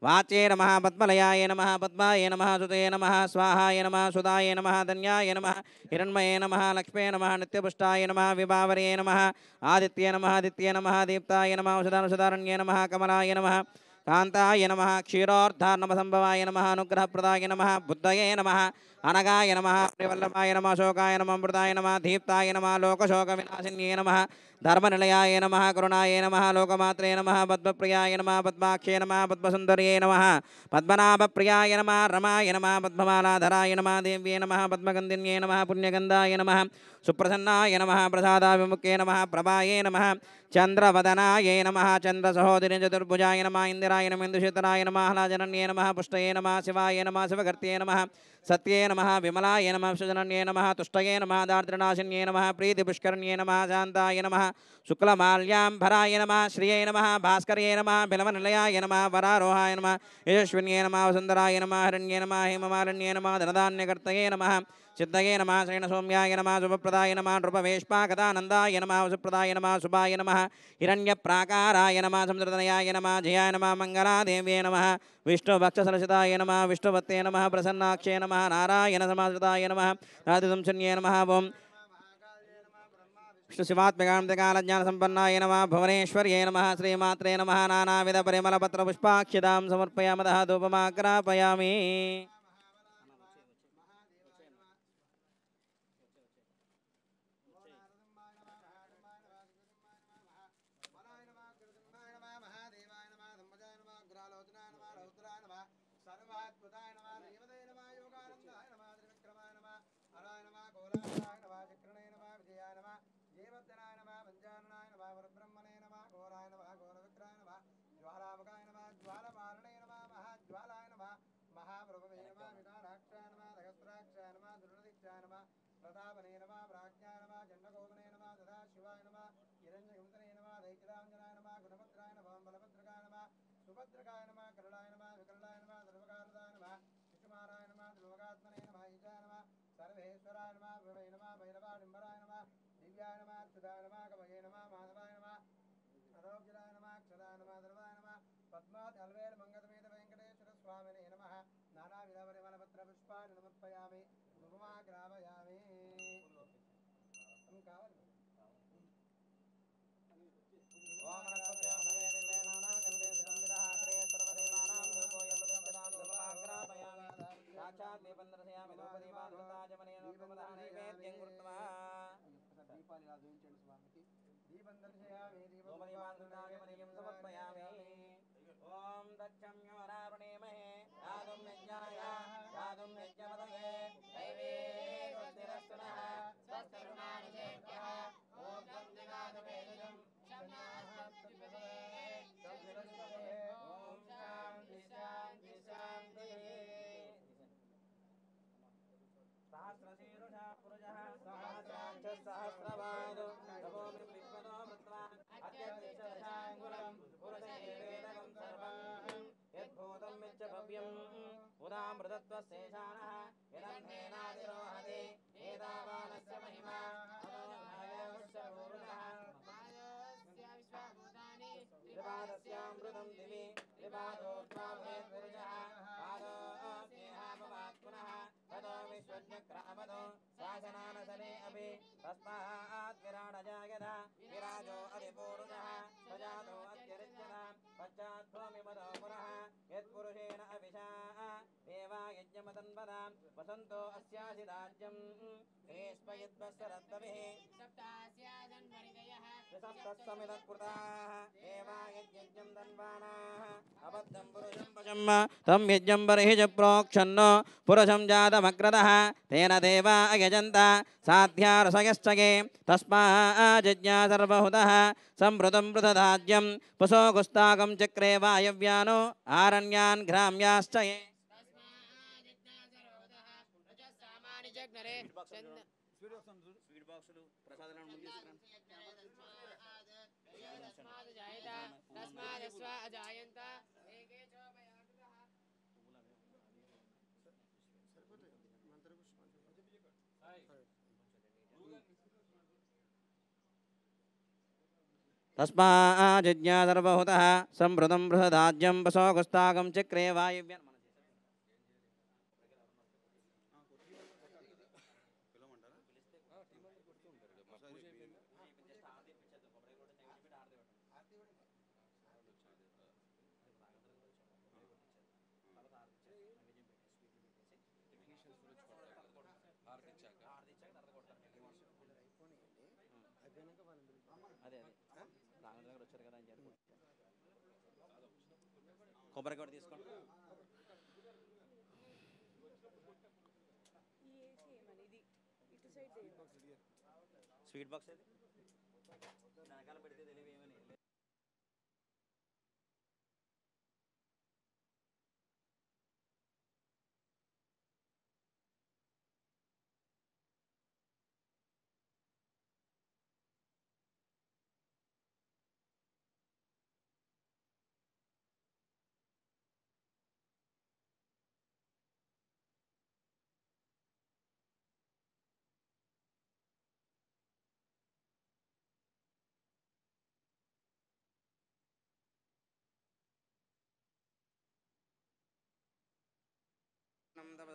S2: वाचे नमः पद्मलयाय नमः पद्माय नमः सुते नमः स्वाहाय नमः सुदाय नमः धन्याय नमः हिरण्मये नमः लक्ष्मे नमः नित्यपुष्टाय नमः विभावर्ये नमः आदित्ये नमः दीप्ताय नमः सुधारण्ये नमः कमलाय नमः कांताय नमः क्षीरोद्धार्णवसंभवाय नमः अनुग्रहप्रदाय नमः बुद्धये नमः अनगाय नमः प्रियवल्लभाय नमः शोकाय नमः अमृताय नमः दीप्ताय नमः लोकशोकविनाशिन्ये नमः धर्मनिलयाय नमः करुणाय नमः लोकमात्रे नमः पद्मप्रियाय नमः पद्माक्षे नमः पद्मसुन्दर्ये नमः पद्मनाभप्रियाय नमः रमाय नमः पद्ममालाधराय नमः देव्ये नमः पद्मगन्धिन्ये नमः पुण्यगन्धाय नमः सुप्रसन्नाय नमः प्रसादाभिमुखे नमः प्रभाये नमः चंद्रवदनाय नमः चंद्रसहोदरि चतुर्भुजाय नमः इंदिराय नमः इंदुशेतनाय नमः आह्लाजनन्ये नमः पुष्टये नमः शिवाय नमः शिवकर्त्ये नमः सत्ये नमः विमलाय नमः सुजनन्ये नमः तुष्टये नमः दार्द्रनाशिन्ये नमः प्रीतिपुष्करण्ये नमः शान्ताय नमः शुक्लमाल्याम्भराय नमः श्रिये नमः भास्कर्ये नमः बिलवनिलयाय नमः वरारोहाय नमः यशस्विन्ये नमः वसुन्धराय नमः हिरण्ये नमः हेममालिन्ये नमः धनधान्यकर्तये नमः सिद्धये नमः श्रेणसौम्याय नमः शुभप्रदाय नमः नृपवेश्पाकदानन्दाय नमः सुप्रदाय नमः शुभाय नमः हिरण्यप्राकाराय नमः समुद्रतनयाय नमः जयाय नमः मङ्गलादेव्ये नमः विष्णुभक्षसलसिताय नमः विष्णुपत्ये नमः प्रसन्नाक्षे नमः नारायण समाश्रिताय नमः राधिसंसन्ये नमः ओं विष्णुशिवात्मकान्तिकालज्ञानसम्पन्नाय नमः भुवनेश्वर्ये नमः श्रीमात्रे नमः नानाविधपरिमलपत्रपुष्पाक्षितां समर्पयामः धूपमाग्रापयामि
S1: చూపించండి స్వామికి దీపం దర్శయామి
S2: గోమదీపాంతృతాగమనీయం సమర్పయామి. ఓం దక్షమ్యోరారుణేమహే యాగం యజ్ఞాయ యాగం యజ్ఞపతయే దైవే స్వస్తిరస్తు నః స్వస్తిర్మానుషేభ్యः ఓం తం దివాకవేదజం ఓం శాంతి శాంతి శాంతి. సహస్రశీర్ష పురుషः సహస్రాక్ష సహస్రపాదో తపోమి విశ్వతో వృత్వాన్ అత్యధిష్ఠదశాంగులం పురుషయేవేదకం సర్వం యద్భూతం యచ్చ భవ్యం ఉదామృతత్వశేషానः యదంధేనాదిరోహతి ఏతావానస్య మహిమా అతోన్మయోశ్చ త్రిపాదస్యామృతం దివి త్రిపాదోర్ధ్వా భవేత్ పురుషः పాదోస్యేహాపవాత్ పునః తతో విశ్వజ్ఞక్రామతో శాసనానసనే అపి తస్మాత్ విరాడజాయత విరాజో అధిపూరుషः ప్రజాతో అత్యరిచ్యత పశ్చాద్భూమిమదో పురః యత్పురుషేణ అవిశా దేవా యజ్ఞమతన్వద వసంతో అస్యాసి రాజ్యం గ్రీష్మయుద్వస్సరద్భవిః సప్తస్సమిదత్కృతాः దేవా యజ్ఞం ధన్వానాः అబద్ధం పురుషం పశం తం యజ్ఞం బర్హిజ ప్రోక్షన్నో పురుషం జాతమగ్రతः తేన దేవా యజంత సాధ్యారసయశ్చగే తస్మాజ్జజ్ఞా సర్వహుతः సంవృతం పృథదాజ్యం పశోగుస్తాకం చక్రే వాయవ్యానో ఆరణ్యాన్ గ్రామ్యాశ్చ ఏ. స్వీట్ బాక్సులు ప్రసాదాలను ముందు తస్మాజ్జజ్ఞా సర్వహుతः సంవృతం బృహదాజ్యం పశోగుస్తాకం చక్రే వాయవ్యాన్. అదే రాఘవ దగ్గర వచ్చారు కదా అని చెప్పి కొబ్బరికాయ తీసుకోండి. స్వీట్ బాక్స్ అది వెనకాల పెడితే తెలియదు ఏమని.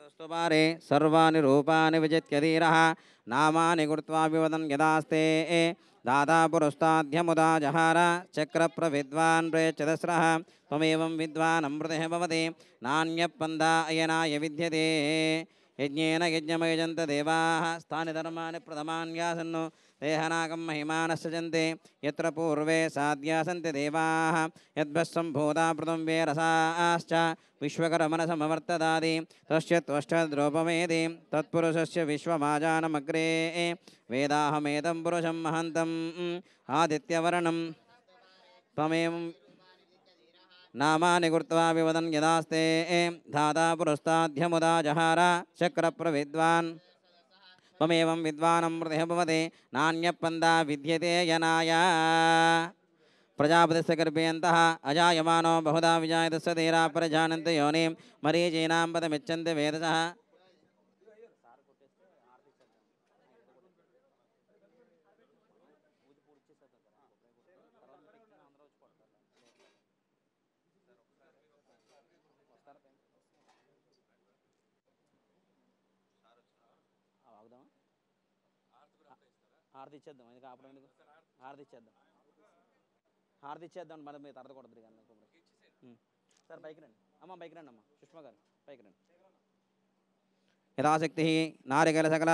S2: स्तुपारे सर्वाणि रूपाणि विजित्यधीरः नामानि कृत्वाभिवदन् यदास्ते दाता पुरस्ताद्यमुदा जहार चक्रप्रविद्वान् प्रेच्छदस्रः त्वमेवं विद्वान् अमृतः भवति नान्यपन्था अयनाय विद्यते यज्ञेन यज्ञमयजन्त देवाः स्थानि धर्माणि प्रथमान्यासन्नो देहनागं महिमानः सजन्ते यत्र पूर्वे साध्या सन्ति देवाः यद्भस्सम्भूता पृथुम्बे रसाश्च विश्वकर्मणसमवर्तदादि तस्य त्वष्टद्रूपमेति तत्पुरुषस्य विश्वमाजानमग्रे वेदाहमेतं पुरुषं महन्तम् आदित्यवर्णं त्वमेवं नामानि कृत्वाभिवदन् यदास्ते धाता पुरस्ताद्यमुदा जहार चक्रप्रविद्वान् त्वमेवं विद्वानमृतः भवति नान्यपन्था विद्यते यनाय प्रजापतिस्य गर्भेऽन्तः अजायमानो बहुधा विजायतस्य धीरा प्रजानन्ति योनिं मरीचीनां पदमिच्छन्ति वेदसः. హారతి ఇచ్చేద్దాం ఎందుకు అప్పుడు ఎందుకు హారతి ఇచ్చేద్దాం హారతి ఇచ్చేద్దాం మరి మీరు తర్వాత కొడతారు కానీ సార్ పైకి రండి అమ్మ పైకి రండి అమ్మ సుష్మా గారు పైకి రండి. యథాశక్తి నారికేల సకల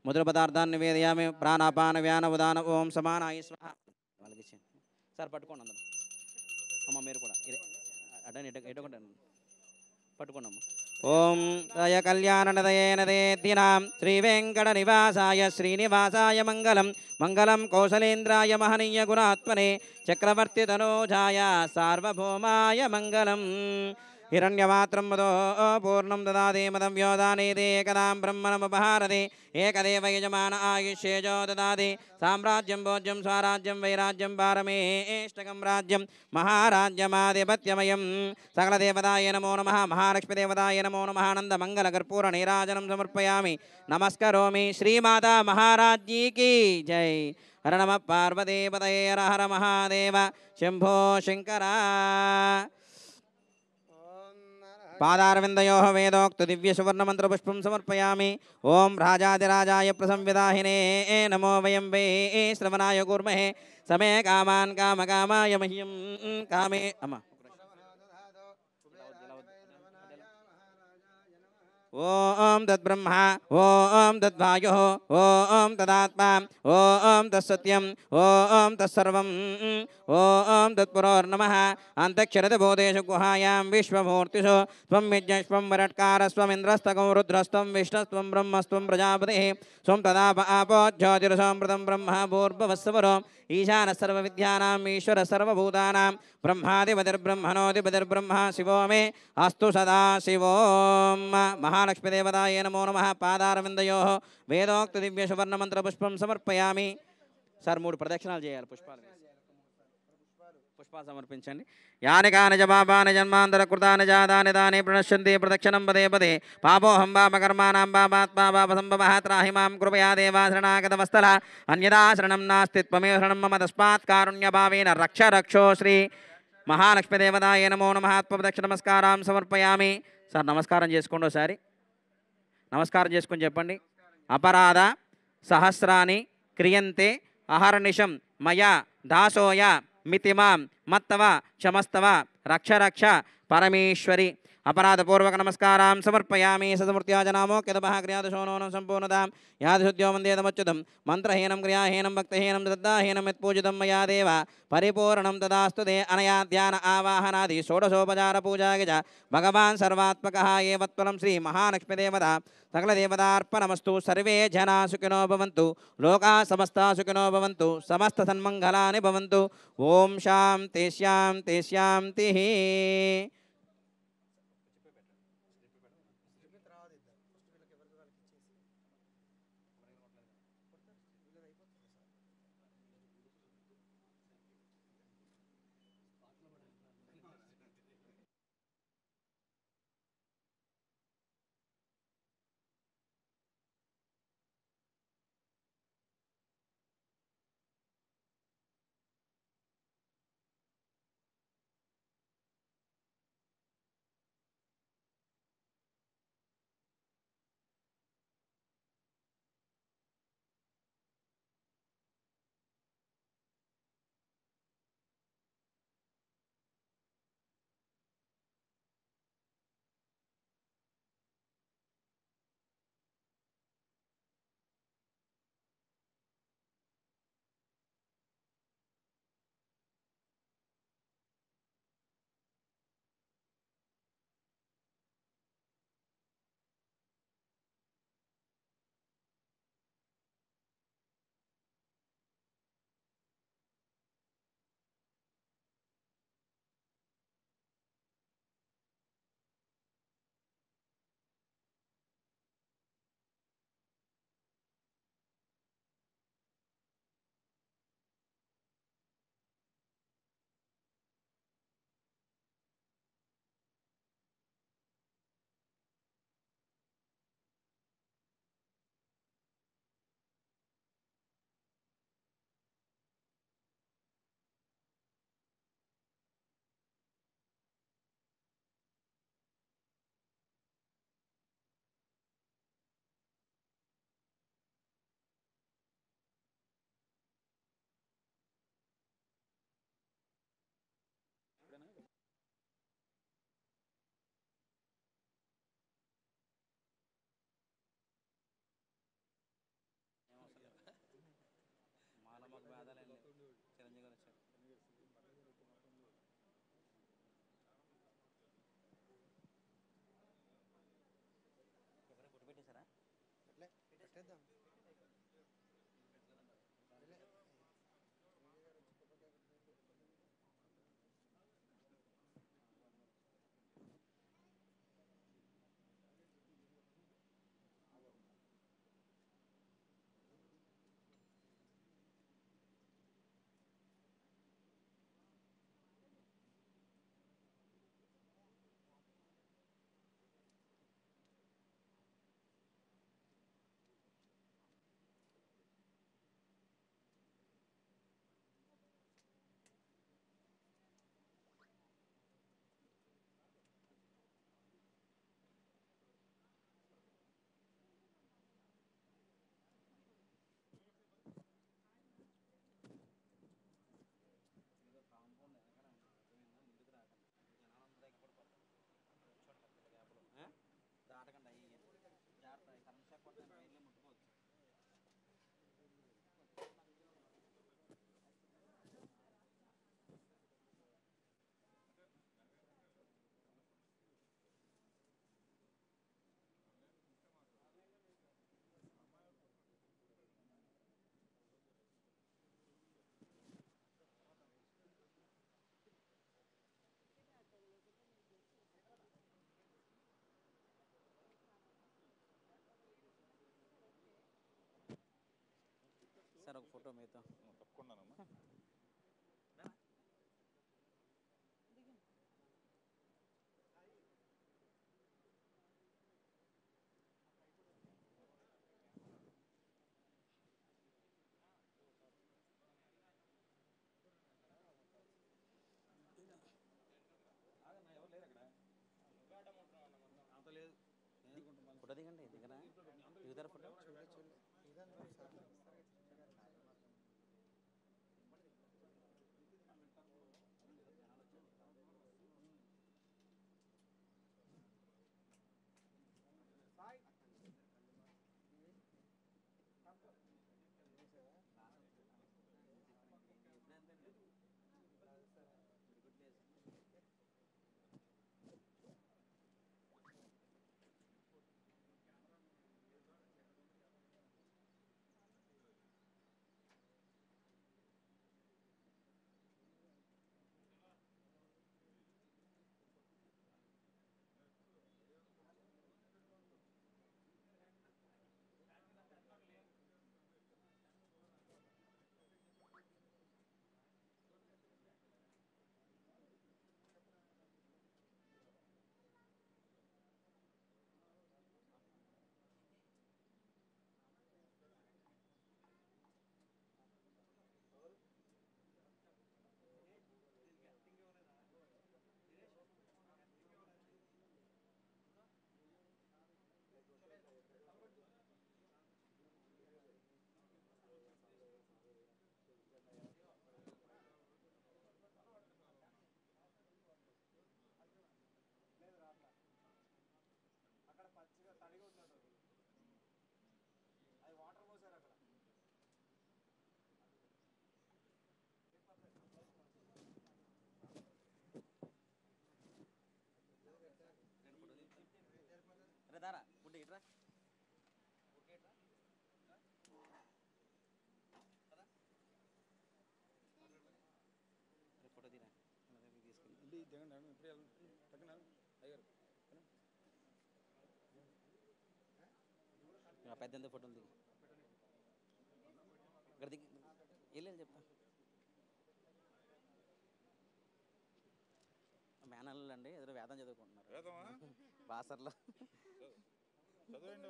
S2: మధుర పదార్థాన్ని నివేదయామి. ప్రాణాపాన వ్యాన ఉదాన ఓం సమానాయ స్వాహ. వాళ్ళకి ఇచ్చేయండి. సార్ పట్టుకోండి అందరూ. అమ్మ మీరు కూడా ఇదే అడ్డండి ఎటువంటి పట్టుకున్నాము. ఓం దయ కళ్యాణనదయేనదేద్దినాం శ్రీ వెంకట నివాసాయ శ్రీనివాసాయ మంగళం. మంగళం కౌసలేంద్రాయ మహనీయ గుణాత్మనే చక్రవర్తి తనూజాయ సార్వభౌమాయ మంగళం. హిరణ్యమాత్రం మదో పూర్ణం దదాతి మదం వ్యోదానేదే ఏకదాం బ్రహ్మణముపహారతి ఏకదేవ యజమాన ఆయుష్యేజో దదాతి. సామ్రాజ్యం భోజ్యం స్వరాజ్యం వైరాజ్యం పారమేష్టకం రాజ్యం మహారాజ్యమాధిపత్యమయం. సకలదేవతాయ నమో నమః. మహాలక్ష్మీదేవతాయ నమో నమః. ఆనందమంగళకర్పూర నీరాజనం సమర్పయామి. నమస్కరోమి. శ్రీమాతా మహారాజ్ఞీకి జై. హర నమ పార్వతీపతయే. హర హర మహాదేవ. శంభో శంకర. పాదారవిందయోః వేదోక్త దివ్య సువర్ణమంత్ర పుష్పం సమర్పయామి. ఓం రాజాదిరాజాయ ప్రసంవిదాహినే నమో వయం వై శ్రవణాయ కుర్మహే సమే కామాన్ కామకామాయ మహ్యం కామే. అమ్మ ఓం తద్బ్రహ్మ ఓం తద్వాయుః ఓం తదాత్మా ఓం తత్సత్యం ఓం తత్సర్వం ఓం తత్పురోర్నమః. అంతఃక్షరతి భూతేషు గుహాయాం విశ్వమూర్తిషు త్వం యజ్ఞస్త్వం వరట్కారస్త్వమింద్రస్తకం రుద్రస్త్వం విష్ణుస్త్వం బ్రహ్మస్త్వం ప్రజాపతిః స్వం తదాప ఆపో జ్యోతిరసోమృతం బ్రహ్మ భూర్భువస్సువరో ఈశానः సర్వవిద్యానాం ఈశ్వర సర్వభూతానాం బ్రహ్మాధిపతిర్బ్రహ్మణోధిపతిర్బ్రహ్మ శివో మే అస్తు సదా శివోం. మహాలక్ష్మీదేవతాయ నమో నమః. పాదారవిందయోః వేదోక్త దివ్య సువర్ణమంత్ర పుష్పం సమర్పయామి. సార్ 3 ప్రదక్షిణాలు చేయాలి. పుష్పాలు సమర్పించండి. యాని కాని చ పాపాని జన్మాంతర కృతాని జాతాని దాని ప్రణశ్యంతి ప్రదక్షిణం పదే పదే. పాపోహం పాపకర్మాణం పాపాత్మా పాపసంభవః త్రాహి మాం కృపయా దేవా శరణాగతవత్సల. అన్యదా శరణం నాస్తి త్వమేవ శరణం మమ తస్మాత్ కారుణ్యభావేన రక్ష రక్షో శ్రీ మహాలక్ష్మీదేవతాయ నమో నమః. ప్రదక్షిణ నమస్కారం సమర్పయామి. సార్ నమస్కారం చేసుకోండి. ఒకసారి నమస్కారం చేసుకొని చెప్పండి. అపరాధ సహస్రాని క్రియంతే అహర్నిశం మయా దాసోయ మితిమాం మత్తవ క్షమస్తవ రక్ష రక్ష పరమేశ్వరి. అపరాధపూర్వక నమస్కారం సమర్పయామి. సదమూర్త్యాజనామో కదభ క్రియాదశోనోనం సంపూర్ణతాం యాదశుద్ధ్యో వందేదమచ్యుతం. మంత్రహీనం క్రియాహీనం భక్తహీనం శ్రద్ధాహీనం యత్పూజితం మయా దేవ పరిపూర్ణం తదాస్తు తే. అనయా ధ్యాన ఆవాహనాది షోడశోపచార పూజాగిజ భగవాన్ సర్వాత్మకః ఏవత్వరం శ్రీ మహాలక్ష్మీదేవత సకలదేవతార్పణమస్తు. సర్వే జనా సుఖినో భవంతు. లోకా సమస్తా సుఖినో భవంతు. సమస్త సన్మంగళాని భవంతు. ఓం శాంతి శాంతి శాంతి. ఫోటో మీతో
S3: తప్పకుండానమ్మా.
S2: ఫోటో దిగండి, దిగరా దిగుతారా ఫోటో?
S1: అక్కడ పచ్చిగా తడిగా ఉన్నట్టు అది వాటర్ పోసారు అక్కడ.
S2: అరే దారా గుడ్డ ఇట్రా ఫోటో తీరా తీసుకెళ్ళి పెద్ద ఎంత ఫోటోలు దిగి ఇక్కడ దిగి వెళ్ళి చెప్తా. మేనల్లు అండి ఎదురు వేదం చదువుకుంటున్నారు బాసర్లో.
S3: చదవండి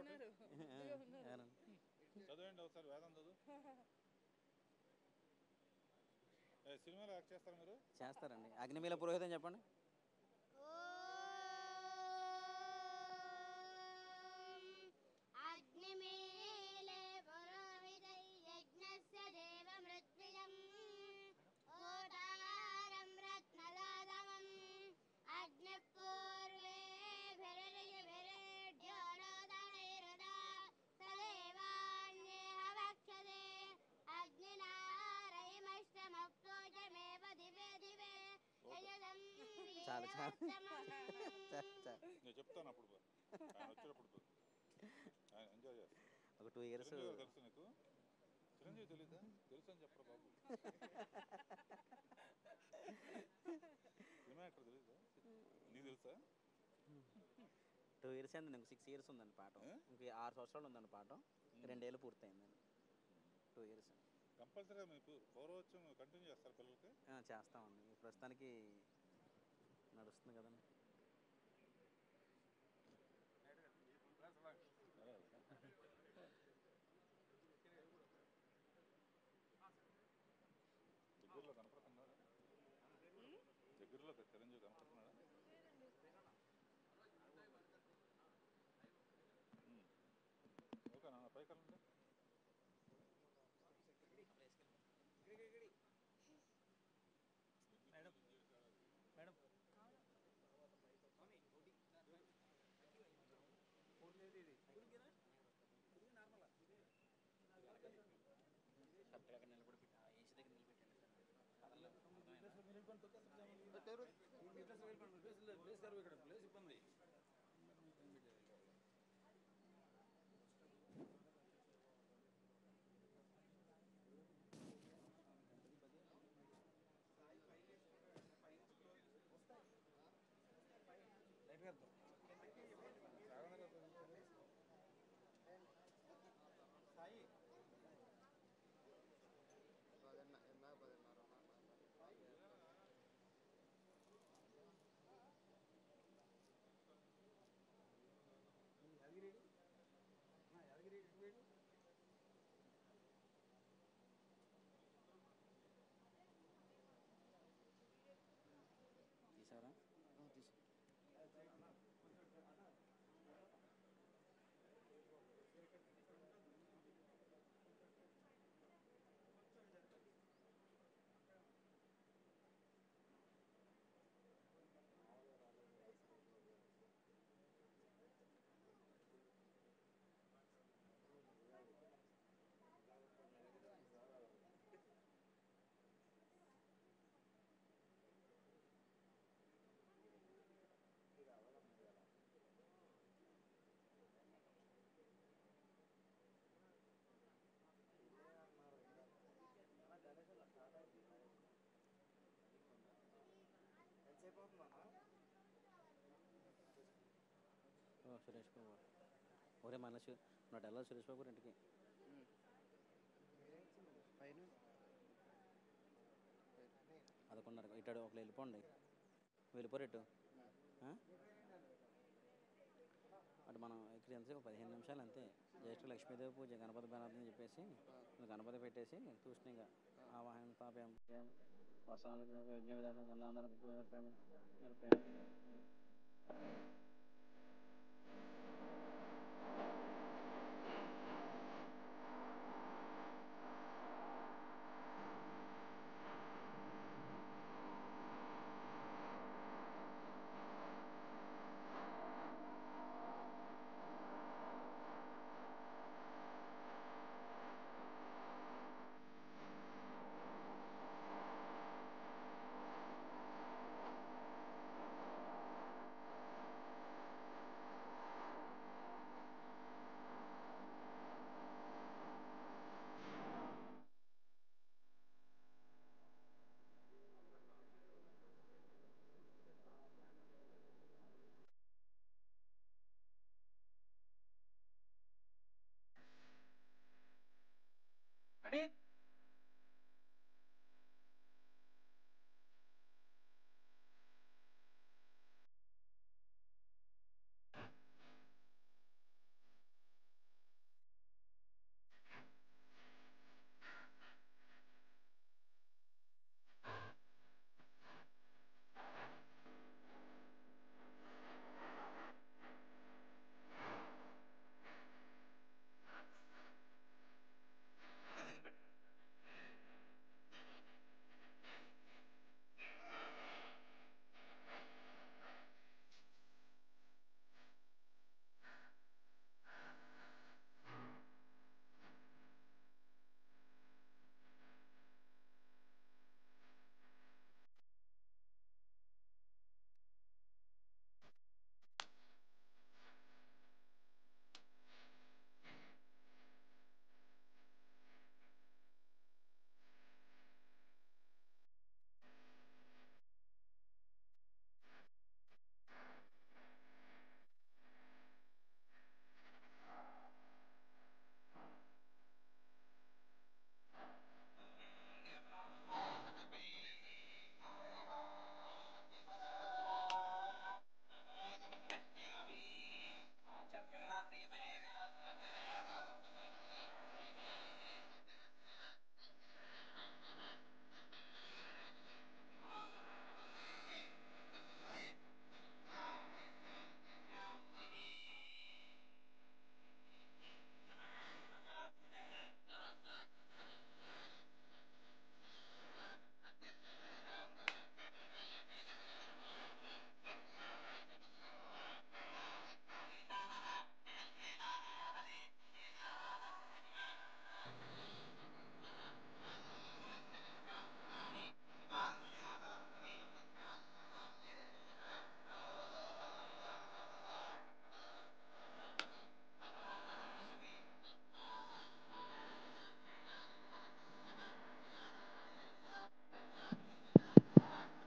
S3: చదవండి ఒకసారి వేదం చదువు. సినిమాలో యాక్ట్ చేస్తారా మీరు?
S2: చేస్తారండి. అగ్నిమీల పురోహితం చెప్పండి. చాలు చాలు
S3: నేను చెప్తాను అప్పుడు ఆయన వచ్చినప్పుడు ఆయన ఎంజాయ్ చేస్తాను.
S2: ఒక 2 years
S3: తెలుసు నీకు? చిరంజీవి తెలీదా? తెలుసు అని చెప్పరా బాబు. సినిమా యాక్టర్ తెలీదా? నీకు తెలుసా?
S2: 2 years అండి. నాకు 6 years ఉందండి పాఠం. ఇంక 6 సంవత్సరాలు ఉందండి పాఠం. 2 ఏళ్ళు పూర్తయిందండి. 2 years
S3: కంపల్సరీగా మీకు పౌరవత్యం కంటిన్యూ చేస్తారు పిల్లలకి?
S2: చేస్తామండి. ప్రస్తుతానికి నడుస్తుంది కదండి.
S3: దగ్గరలో కనపడుతున్నాడా? దగ్గరలో చిరంజీవి కనపడుతున్నాడా? ఓకే నాన్న పైకి వెళ్ళండి.
S2: మేడం మేడం కరెక్ట్గా నిలబడిపెట్టి ఏసీ దగ్గర నిలబెట్టండి సార్. ఇక్కడ ప్లేస్ ఇబ్బంది. సురేష్ బాబు ఒరే మన నాటి వెళ్ళాలి సురేష్ బాబు ఇంటికి అదకొండ ఇటాడు ఒకళ్ళు వెళ్ళిపోండి వెళ్ళిపోరేటు అటు మనం ఇక్కడ ఎంతసేపు 15 నిమిషాలు అంతే జ్యేష్ఠ లక్ష్మీదేవి పూజ గణపతి బనాథ్ అని చెప్పేసి గణపతి పెట్టేసి తూష్ణిగా ఆవాహన పాపం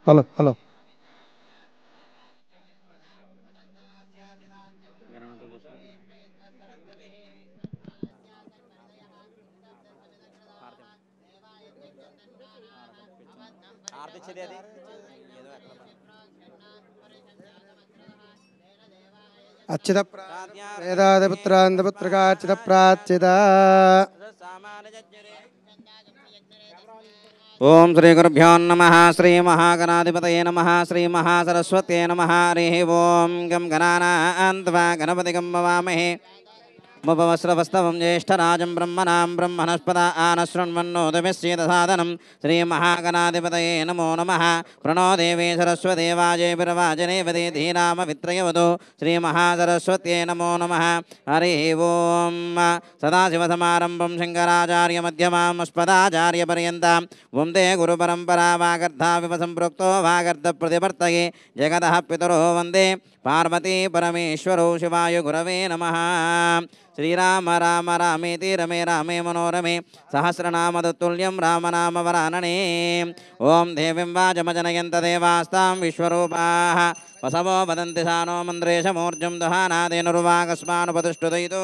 S4: హలో హలో
S2: ఆర్తిచ్చేది అది ఏదో ఎక్కడ
S4: అచ్యుత వేదాదిపుత్రాంతపుత్రకా అచ్యుత ప్రాచ్యుత
S2: ఓం శ్రీ గురుభ్యో నమః శ్రీ మహాగణాధిపతయే నమః శ్రీ మహాసరస్వత్యై నమః హరి ఓం గం గణానాన్త్వా గణపతిగం భవామహే ముపవస్రవస్తవం జ్యేష్ఠరాజం బ్రహ్మణాం బ్రహ్మణస్పద ఆనశృణ్వన్నోదమిశ్చేదసాదనం శ్రీమహాగణాధిపతయే నమో నమః ప్రణో దేవీ సరస్వతి వాజేభిర్వాజనేవతి ధీనామ విత్రయవతు శ్రీమహాసరస్వత్యై నమో నమః హరి ఓం సదాశివసమారంభం శంకరాచార్యమధ్యమామస్పదాచార్యపర్యంతాం వందే గురుపరంపరా వాగర్ధా వివసంపృక్తో వాగర్ధ ప్రతివర్తయే జగదః పితరో వందే పార్వతీ పరమేశ్వరో శివాయ గురవే నమః శ్రీరామ రామ రామేతి రమే రామే మనోరమే సహస్రనామతుల్యం రామనామవరాననే ఓం దేవీం వాజమజనయంత దేవాస్తాం విశ్వరూపాః వసవో వదంతి సానో మంద్రేశమూర్జం దహానాదేనుర్వాగస్మానుపతిష్ఠుదయితో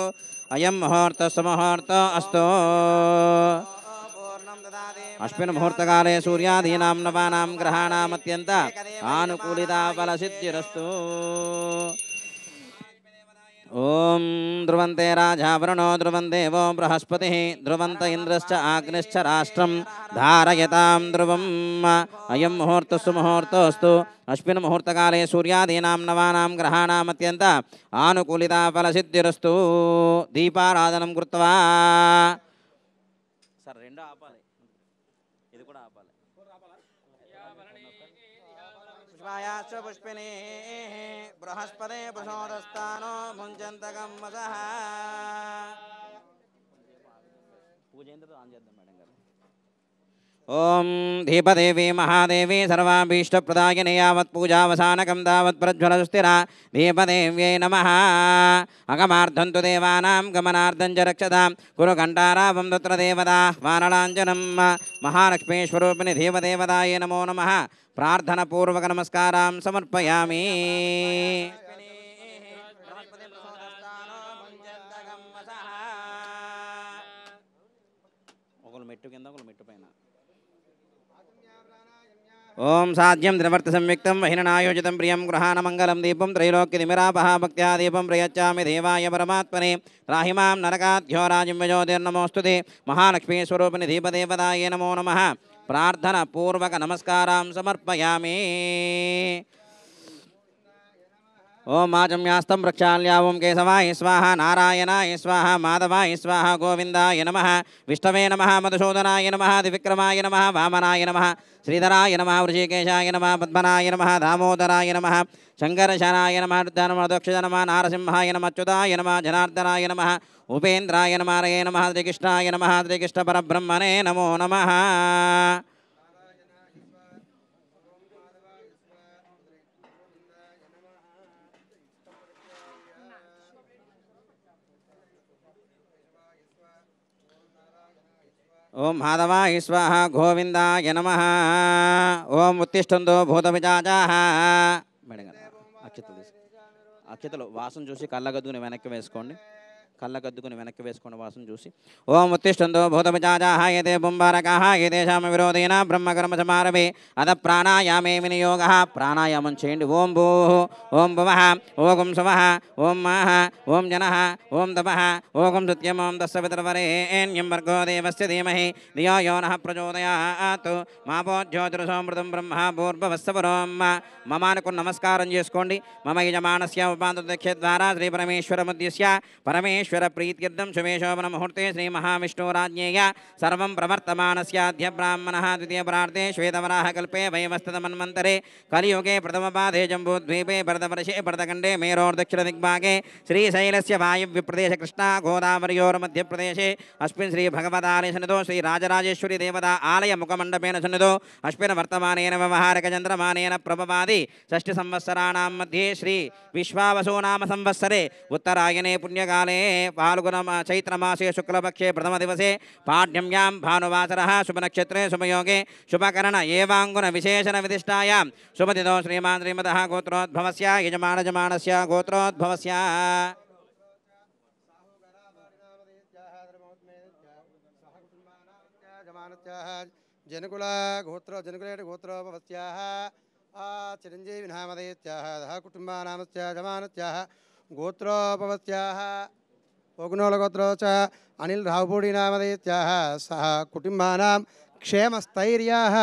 S2: అయం ముహూర్తస్సు ముహూర్తో అస్తో అశ్విన్ ముహూర్తకాలే సూర్యాదీనాం నవానాం గ్రహాణామత్యంత ఆనుకూలితా ఫలసిద్ధిరస్తు. ఓం ధ్రువంతే రాజా వరుణో ధ్రువందేవో బృహస్పతి ధ్రువంత ఇంద్రశ్చ ఆగ్నిశ్చ రాష్ట్రం ధారయతాం ధ్రువం. అయం ముహూర్తస్సు ముహూర్తోస్తు అశ్విన్ ముహూర్తకాలే సూర్యాదీనాం నవానాం గ్రహాణామత్యంత ఆనుకూలితా ఫలసిద్ధిరస్తు. దీపారాధనం కృత్వా సార్ రెండో ఆపాలి, ఇది కూడా ఆపాలి. పుష్పాయాశ్చ పుష్పిణీ బృహస్పతే ప్రసోదస్థానో ముంచంతకం వసః. పూజ అయిన తర్వాత ఆన్ చేద్దాం మేడం గారు. ఓం దీపదేవి మహాదేవి సర్వాభీష్టప్రదాయిని యావత్ పూజావసానకం తావత్ ప్రజ్వలసుస్థిర దీపదేవ్యై నమః. అగమార్థం తు దేవానాం గమనార్థం చ రక్షతాం కురు ఘంటారావం తత్ర దేవతా వానలాంజనం. మహాలక్ష్మీస్వరూపిణి దేవదేవతాయే నమో నమః. ప్రార్థనపూర్వక నమస్కారం సమర్పయామి. ఒకరు మెట్టు కింద ఒకరు మెట్టు పైన. ఓం సాధ్యం త్రివర్త సంయుక్తం వహినాయోజితం ప్రియం గృహాణమంగళం దీపం త్రైలోక్యతిమిరాపహ భక్త్యా దీపం ప్రయచ్చామి దేవాయ పరమాత్మనే. రాహిమాం నరకాధ్యోరాజిం యజోతిర్నమోస్తుతే. మహాలక్ష్మీ స్వరూపిణి దీపదేవతాయే నమో నమః. ప్రార్థన పూర్వక నమస్కారం సమర్పయామి. ఓం మాజమ్యాస్తం ప్రక్షాళ్య ఓం కేశవాయ స్వాహ నారాయణాయ స్వాహ మాధవాయ స్వాహ గోవిందాయ నమః. విష్ణవే నమః మధుసూదనాయ నమః దివిక్రమాయ నమః వామనాయ నమః శ్రీధరాయ నమః వృషికేశాయ నమః పద్మనాయ నమః దామోదరాయ నమః శంకరశనాయ నమః రుద్రనమదక్ష నమః నారసింహాయ నమః అచ్యుతాయ నమః జనార్దనాయ నమః ఉపేంద్రాయ నమః హరయే నమః శ్రీకృష్ణాయ నమః శ్రీకృష్ణ పరబ్రహ్మణే నమో నమః. ఓం మాధవాయ స్వాహ గోవిందాయ నమః. ఓం ఉత్తిష్టంతో భూత విచాచాః. మేడం గారు అక్షతలు అక్షతలు వాసన చూసి కళ్ళగద్దుకుని వెనక్కి వేసుకోండి. కళ్ళగద్దుకుని వెనక్కి వేసుకోండి వాసన చూసి. ఓం ఉత్తిష్టంతో భూత విచాచాః ఏతే పుంబారకాః ఏతేషాం విరోధేన బ్రహ్మకర్మ సమారభే అద ప్రాణాయామే వినియోగః. ప్రాణాయామం చేయండి. ఓం భూః ఓం భువః ఓం శువః ఓం మాః ఓం జనః ఓం తపః ఓం సత్యం ఓం తస్య పితర్వరేణ్యం భర్గో దేవస్య ధీమహి ధియో యో నః ప్రచోదయాత్. మాపో జ్యోతిరసోమృతం బ్రహ్మ భూర్భువస్సవరోం. మమానకు నమస్కారం చేసుకోండి. మమ యజమానస్య ఉపాంతదక్ష ద్వారా శ్రీ పరమేశ్వర మధ్యస్య పరమేశ్వర ప్రీత్యర్థం శుభేశోభన ముహూర్తే శ్రీ మహావిష్ణురాజ్ఞేయ సర్వం ప్రవర్తమానస్యాద్య బ్రాహ్మణः ద్వితీయ ప్రార్థే శ్వేతవరాహ కల్పే వయమస్తమన్వంతరే కలియుగే ప్రథమపాదే జంబూద్వీపే భరతవర్షే భరతఖండే మేరోర్దక్షిణ దిగ్భాగే శ్రీశైలస్య వాయువ్యప్రదేశ కృష్ణా గోదావరియోర్మధ్యప్రదేశే అస్మిన్ శ్రీ భగవతాలయ సన్నిధో శ్రీ రాజరాజేశ్వరి దేవతా ఆలయ ముఖమండపేన సన్నిధో అస్మిన్ వర్తమానేన వ్యవహారక చంద్రమానేన ప్రభవాది షష్ఠి సంవత్సరాణాం మధ్యే శ్రీ విశ్వావసో నామ సంవత్సరే ఉత్తరాయణే పుణ్యకాలే फाल्गुन चैत्रमासे शुक्लपक्षे प्रथम दिवसे पाढ्यम्यां भानुवासरः शुभनक्षत्रे शुभयोगे शुभकरण एवाङ्गुन विशेषण विदिष्टायां शुभतिथौ श्रीमान् श्रीमतः गोत्रोद्भवस्य यजमानस्य गोत्रोद्भवस्य
S4: जनकुल गोत्र जनकुलेट गोत्रोपवस्याः चिरंजीवी नामधेयस्याः दह कुटुम्बानामस्य जमानस्याः गोत्रोपवस्याः ओगुनोलगोत्रो च अनिल रावपूडी नामधेयस्याः सह कुटुम्बानां क्षेमस्थैर्याः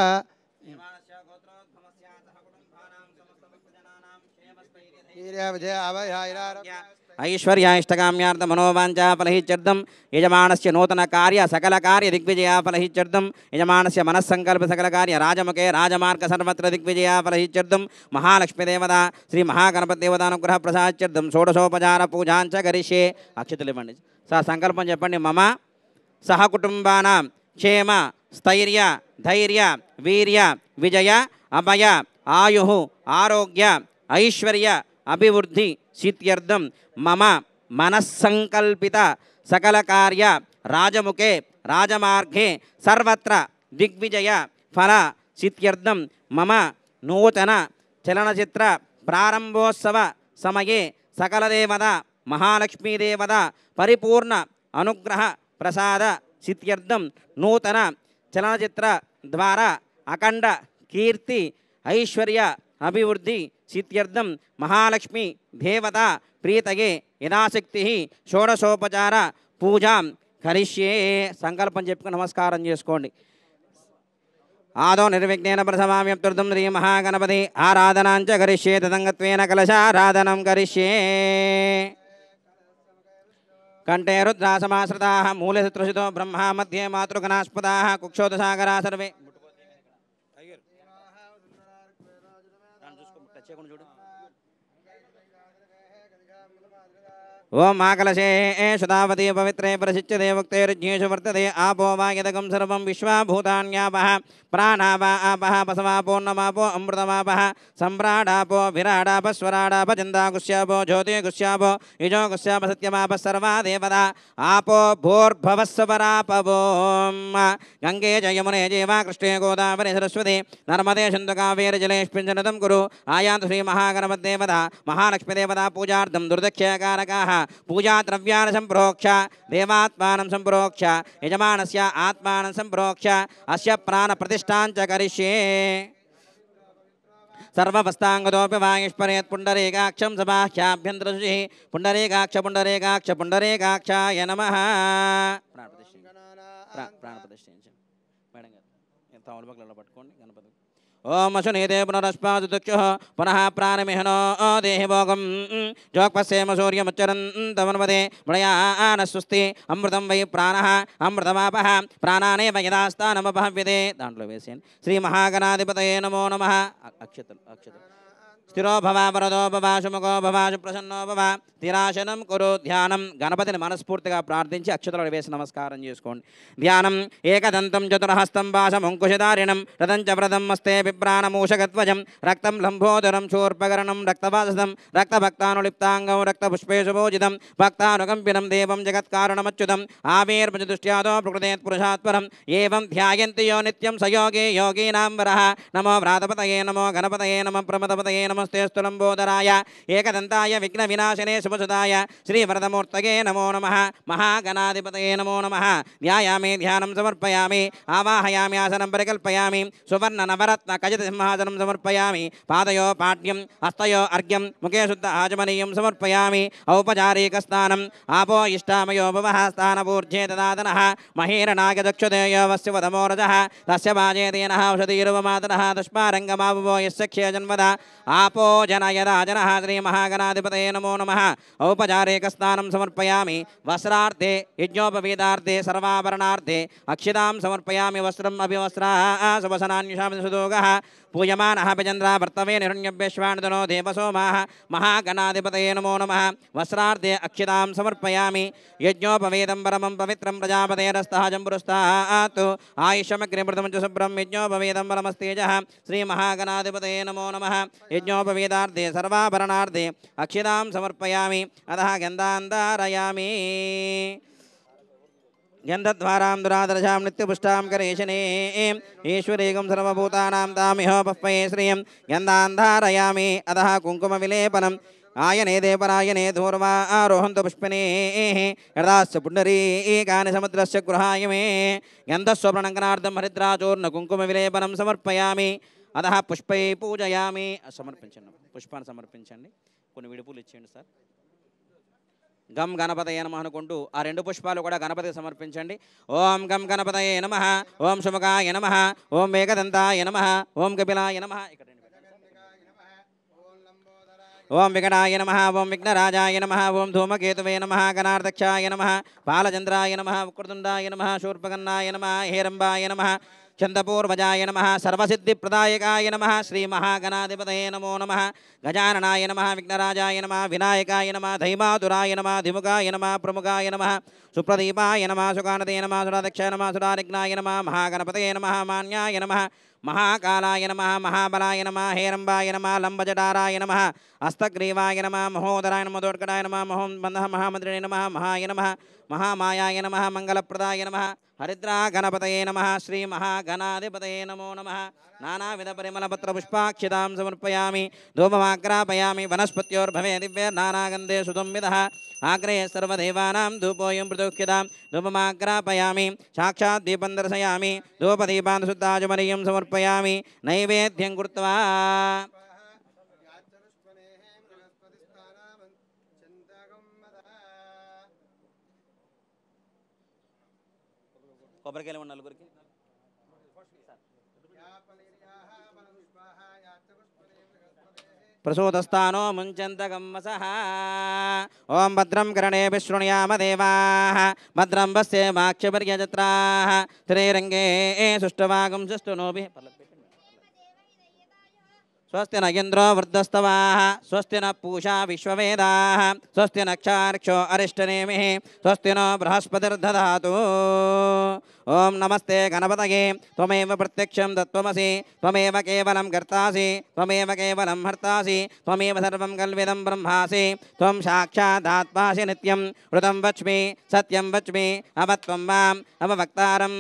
S4: विजय अभय
S2: ऐश्वर्याष्टकाम्यार्थ मनोवांचा फलहित्यर्थं यजमानस्य नूतन कार्य सकल कार्य दिग्विजया फलहित्यर्थं यजमानस्य मनस्संकल्प सकल कार्य राजमुखे राजमार्ग सर्वत्र दिग्विजया फलहित्यर्थं महालक्ष्मी देवता श्री महागणपति देवतानुग्रह प्रसादार्थं षोडशोपचार पूजांच करिष्ये अक्षतलु इव्वंడి सा संकल्पं చెప్పండి मम सह कुटुंबानां क्षेम स्थैर्य धैर्य वीर्य विजय अभय आयुः आरोग्य ऐश्वर्य अभिवृद्धि सिद्ध्यर्थं मम मनस्संकल्पित सकल कार्य राजमुखे राजमार्गे सर्वत्र दिग्विजय फल सिद्ध्यर्थं मम नूतन चलनचित्र ప్రారంభోత్సవ సమయే సకలదేవత మహాలక్ష్మీదేవత పరిపూర్ణ అనుగ్రహ ప్రసాద సిద్ధ్యర్థం నూతన చలనచిత్ర ద్వారా అఖండ కీర్తి ఐశ్వర్య అభివృద్ధి సిద్ధ్యర్థం మహాలక్ష్మి దేవత ప్రీతయే యథాశక్తి షోడశోపచార పూజాం కరిష్యే. సంకల్పం చెప్పుకుని నమస్కారం చేసుకోండి. ఆదో నిర్విఘ్నేన ప్రసమామ్యప్తుర్ధం శ్రీ మహాగణపతి ఆరాధనాంచ కరిష్యే తదంగత్వేన కలశారాధనం కరిష్యే. కంఠే రుద్రాసమాశ్రితాః మూలే శత్రుషితో బ్రహ్మ మధ్యే మాతృగణాస్పదాః కుక్షోదసాగరా సర్వే. ఓం మాకలశే శతావతి పవిత్రే ప్రసిచ్యతే ముక్తేర్జ్ఞేషు వర్తతే ఆపో వాయదకం సర్వం విశ్వాభూతాన్యాపః ప్రాణాపా ఆపః పసవాపోన్నమాపో అమృతమాపః సమ్రాడాపో విరాడాపస్వరాడాప చందాగుష్యాపో జ్యోతిగుష్యాపో యుజోగుష్యాప సత్యమాపः సర్వా దేవతా ఆపో భూర్భవస్వరాపవో. గంగే జయమునే జీవా కృష్ణే గోదావరి సరస్వతి నర్మదే సింధు కావేరి జలేష్మించనతం కురు. ఆయాంతు శ్రీ మహాగణపతిదేవత మహాలక్ష్మీదేవత పూజార్థం దుర్దక్షకారకాः పూజా ద్రవ్యాన్ని సంప్రోక్ష దేవాత్మానం సంప్రోక్ష యజమానస్య ఆత్మానం సంప్రోక్ష అస్య ప్రాణ ప్రతిష్ఠాంచ కరిష్యే. సర్వవస్తాంగతోపి వాయుష్పరేత్ పుండరీకాక్షం సబాహ్యాభ్యంతరశుచి పుండరీకాక్ష పుండరీకాక్ష పుండరీకాక్షాయ నమః. ప్రాణ ప్రతిష్ఠించండి మేడం గారు. తమల పక్కల పట్టుకోండి గణపతి. ఓం అశునీతే పునరస్మాదు దుఃఖ్యుః పునః ప్రాణమిహనో దేహి భోగం జోక్పస్యేమ సూర్యముచ్చరంతమన్వదే మృళయాన స్వస్తి అమృతం వై ప్రాణః అమృతమాపః ప్రాణానేవ యథాస్థానమపహవ్యతే. దాంట్లో వేసేయండి. శ్రీ మహాగణాధిపతయే నమో నమః. అక్షతలు అక్షతలు. స్థిరో భవ వరదో భవ సుముఖో భవ సుప్రసన్నో భవ. స్థిరాసనం కురు. ధ్యానం. గణపతిని మనస్ఫూర్తిగా ప్రార్థించి అక్షతలు వేసి నమస్కారం చేసుకోండి. ధ్యానం. ఏకదంతం చతురహస్తం భాసమంకుశధారిణం రథం చ వ్రతం మస్తే బిభ్రాణమూషగధ్వజం రక్తం లంబోదరం శూర్పకరణం రక్తవాససం రక్తభక్తానులిప్తాంగం రక్తపుష్పేశుభోజితం భక్తానుకంపినం దేవం జగత్కారణమచ్యుతం ఆవిర్భజదుష్ట్యాదో ప్రకృతేత్ పురుషాత్పరం ఏవం ధ్యాయంతి యో నిత్యం సయోగి యోగీనాం వరః. నమో వ్రాతపతయే నమో గణపతయే నమః ప్రమదపతయే నమస్తే స్థులంబోదరాయ ఏకదంతాయ విఘ్న వినాశనే శుభసుదాయ శ్రీవరదమూర్తయే నమో నమః. మహాగణాధిపతయే నమో నమః. ధ్యాయామి ధ్యానం సమర్పయామి ఆవాహయామి ఆసనం పరికల్పయామి సువర్ణ నవరత్న కజత సింహాసనం సమర్పయామి పాదయో పాఠ్యం హస్తయో అర్ఘ్యం ముఖే శుద్ధ ఆచమనీయం సమర్పయామి. ఔపచారిక స్నానం. ఆపో ఇష్టామయో భవః స్థానపూర్జే దదాతనః మహీరణాగదక్షుదేయో వస్య వదమోరజః తస్య వాజేతేనః ఔషధీరువమాతనః దుష్పారంగమావో యస్య క్షేజన్వద ఆపో జనయదా జనః. శ్రీ మహాగణాధిపతయే నమో నమః. ఔపచారిక స్నానం సమర్పయామి. వస్త్రార్థే యజ్ఞోపవీతార్థే సర్వాభరణార్థే అక్షితాం సమర్పయామి. వస్త్రం అభివస్త్రా శుభసనాన్యుషామి సుదోగః పూయమానః భజంద్రా భర్తవే నిరుణ్యభ్యశ్వాణుదనో దేవసోమాః. మహాగణాధిపతయే నమో నమః. వస్త్రార్థే అక్షితాం సమర్పయామి. యజ్ఞోపవేదం పరమం పవిత్రం ప్రజాపతేరస్తః జంబురుస్తాత్ ఆయుష్యమగ్నిమృతం చ శుభ్రం యజ్ఞోపవేదం పరమస్తేజః. శ్రీ మహాగణాధిపతయే నమో నమః. యజ్ఞోపవేదార్థే సర్వాభరణార్థే అక్షితాం సమర్పయామి. అతః గంధాన్ ధారయామి. గంధద్వారాం దురాదర్శాం నిత్యపుష్టాం కరేశనే ఈశ్వరీకం సర్వభూతానాం తామిహోపహ్వయే శ్రియం గంధాన్ ధారయామి. అతః కుంకుమ విలేపనం ఆయనే దేవరాయనే ధూర్వా ఆరోహంతు పుష్పనే యదాశ్చ పుండరీకాని సముద్రస్య గృహాయ మే. గంధస్వప్రణంకనార్థం హరిద్రాచూర్ణ కుంకుమ విలేపనం సమర్పయామి. అతః పుష్పై పూజయామి. సమర్పించండి. పుష్పాన్ని సమర్పించండి. కొన్ని విడుపులు ఇచ్చేయండి సార్. గం గణపతయే నమః అనుకుంటూ ఆ రెండు పుష్పాలు కూడా గణపతికి సమర్పించండి. ఓం గం గణపతయే నమః. ఓం శుభకాయ నమః. ఓం ఏకదంతాయ నమః. ఓం కపిలాయ నమః. ఓం వికటాయ నమః. ఓం విఘ్నరాజాయ నమః. ఓం ధూమకేతువే నమః. గణార్థక్షాయ నమః. బాలచంద్రాయ నమః. వక్రతుండాయ నమః. శూర్పకర్ణాయ నమః. హేరంబాయ నమః. చందపూర్వజాయ నమః. సర్వసిద్ధిప్రదాయకాయ నమః. శ్రీ మహాగణాధిపతయే నమో నమః. గజాననాయ నమః. విఘ్నరాజాయ నమః. వినాయకాయ నమః. ధైమాతురాయ నమః. ధిముఖాయ నమః. ప్రముఖాయ నమః. సుప్రదీపాయ నమః. సుకానతే నమః. సురాదక్షాయ నమః. సురారిఘ్నాయ నమః. మహాగణపతయే నమః. మాన్యాయ నమః. మహాకాలాయ నమః. మహాబలాయ నమః. హేరంబాయ నమః. లంబజటారాయ నమః. హస్తగ్రీవాయ నమః. మహోదరాయ నమః. దోర్కడాయ నమః. మహోన్బంధ మహామంత్రిణే నమః. మహాయ నమః. महामायाय नमः मंगलप्रदाय नमः हरिद्रा गणपतये नमः श्री महागणाधिपतये नमो नमः नानाविधपरिमलपत्रपुष्पाक्षितां समर्पयामि धूपमाग्रापयामि वनस्पत्योर्भवे दिव्यैर्नानागन्धे सुसंविदः आग्रे सर्वदेवानां धूपोऽयं प्रदुह्यतां धूपमाग्रापयामि साक्षात् दीपं दर्शयामि धूपदीपान् शुद्धाचमनीयं समर्पयामि नैवेद्यं कृत्वा కొబ్బరికాయలు ఉన్న నలుగురికి ప్రసూతస్థానో ముంచంతగమ్మసః ఓం భద్రం కర్ణేభిः శృణుయామ దేవాः భద్రం పశ్యేమాక్షపర్యజత్రాः త్రైరంగే సుష్ఠువాగం సుష్ఠునోభిः स्वस्ति न इंद्रो वृद्धस्तवाः स्वस्ति न पूषा विश्ववेदाः स्वस्ति नक्षार्क्षो अरिष्टनेमिः स्वस्ति नो बृहस्पतिर्दधातु ओम नमस्ते गणपतये त्वमेव प्रत्यक्षं तत्त्वमसि त्वमेव केवलं कर्तासि त्वमेव केवलं हर्तासि त्वमेव सर्वं कल्विदं ब्रह्मासि त्वं साक्षादात्मासि नित्यं ऋतं वच्मि सत्यं वच्मि अवत्वं माम् अववक्तारं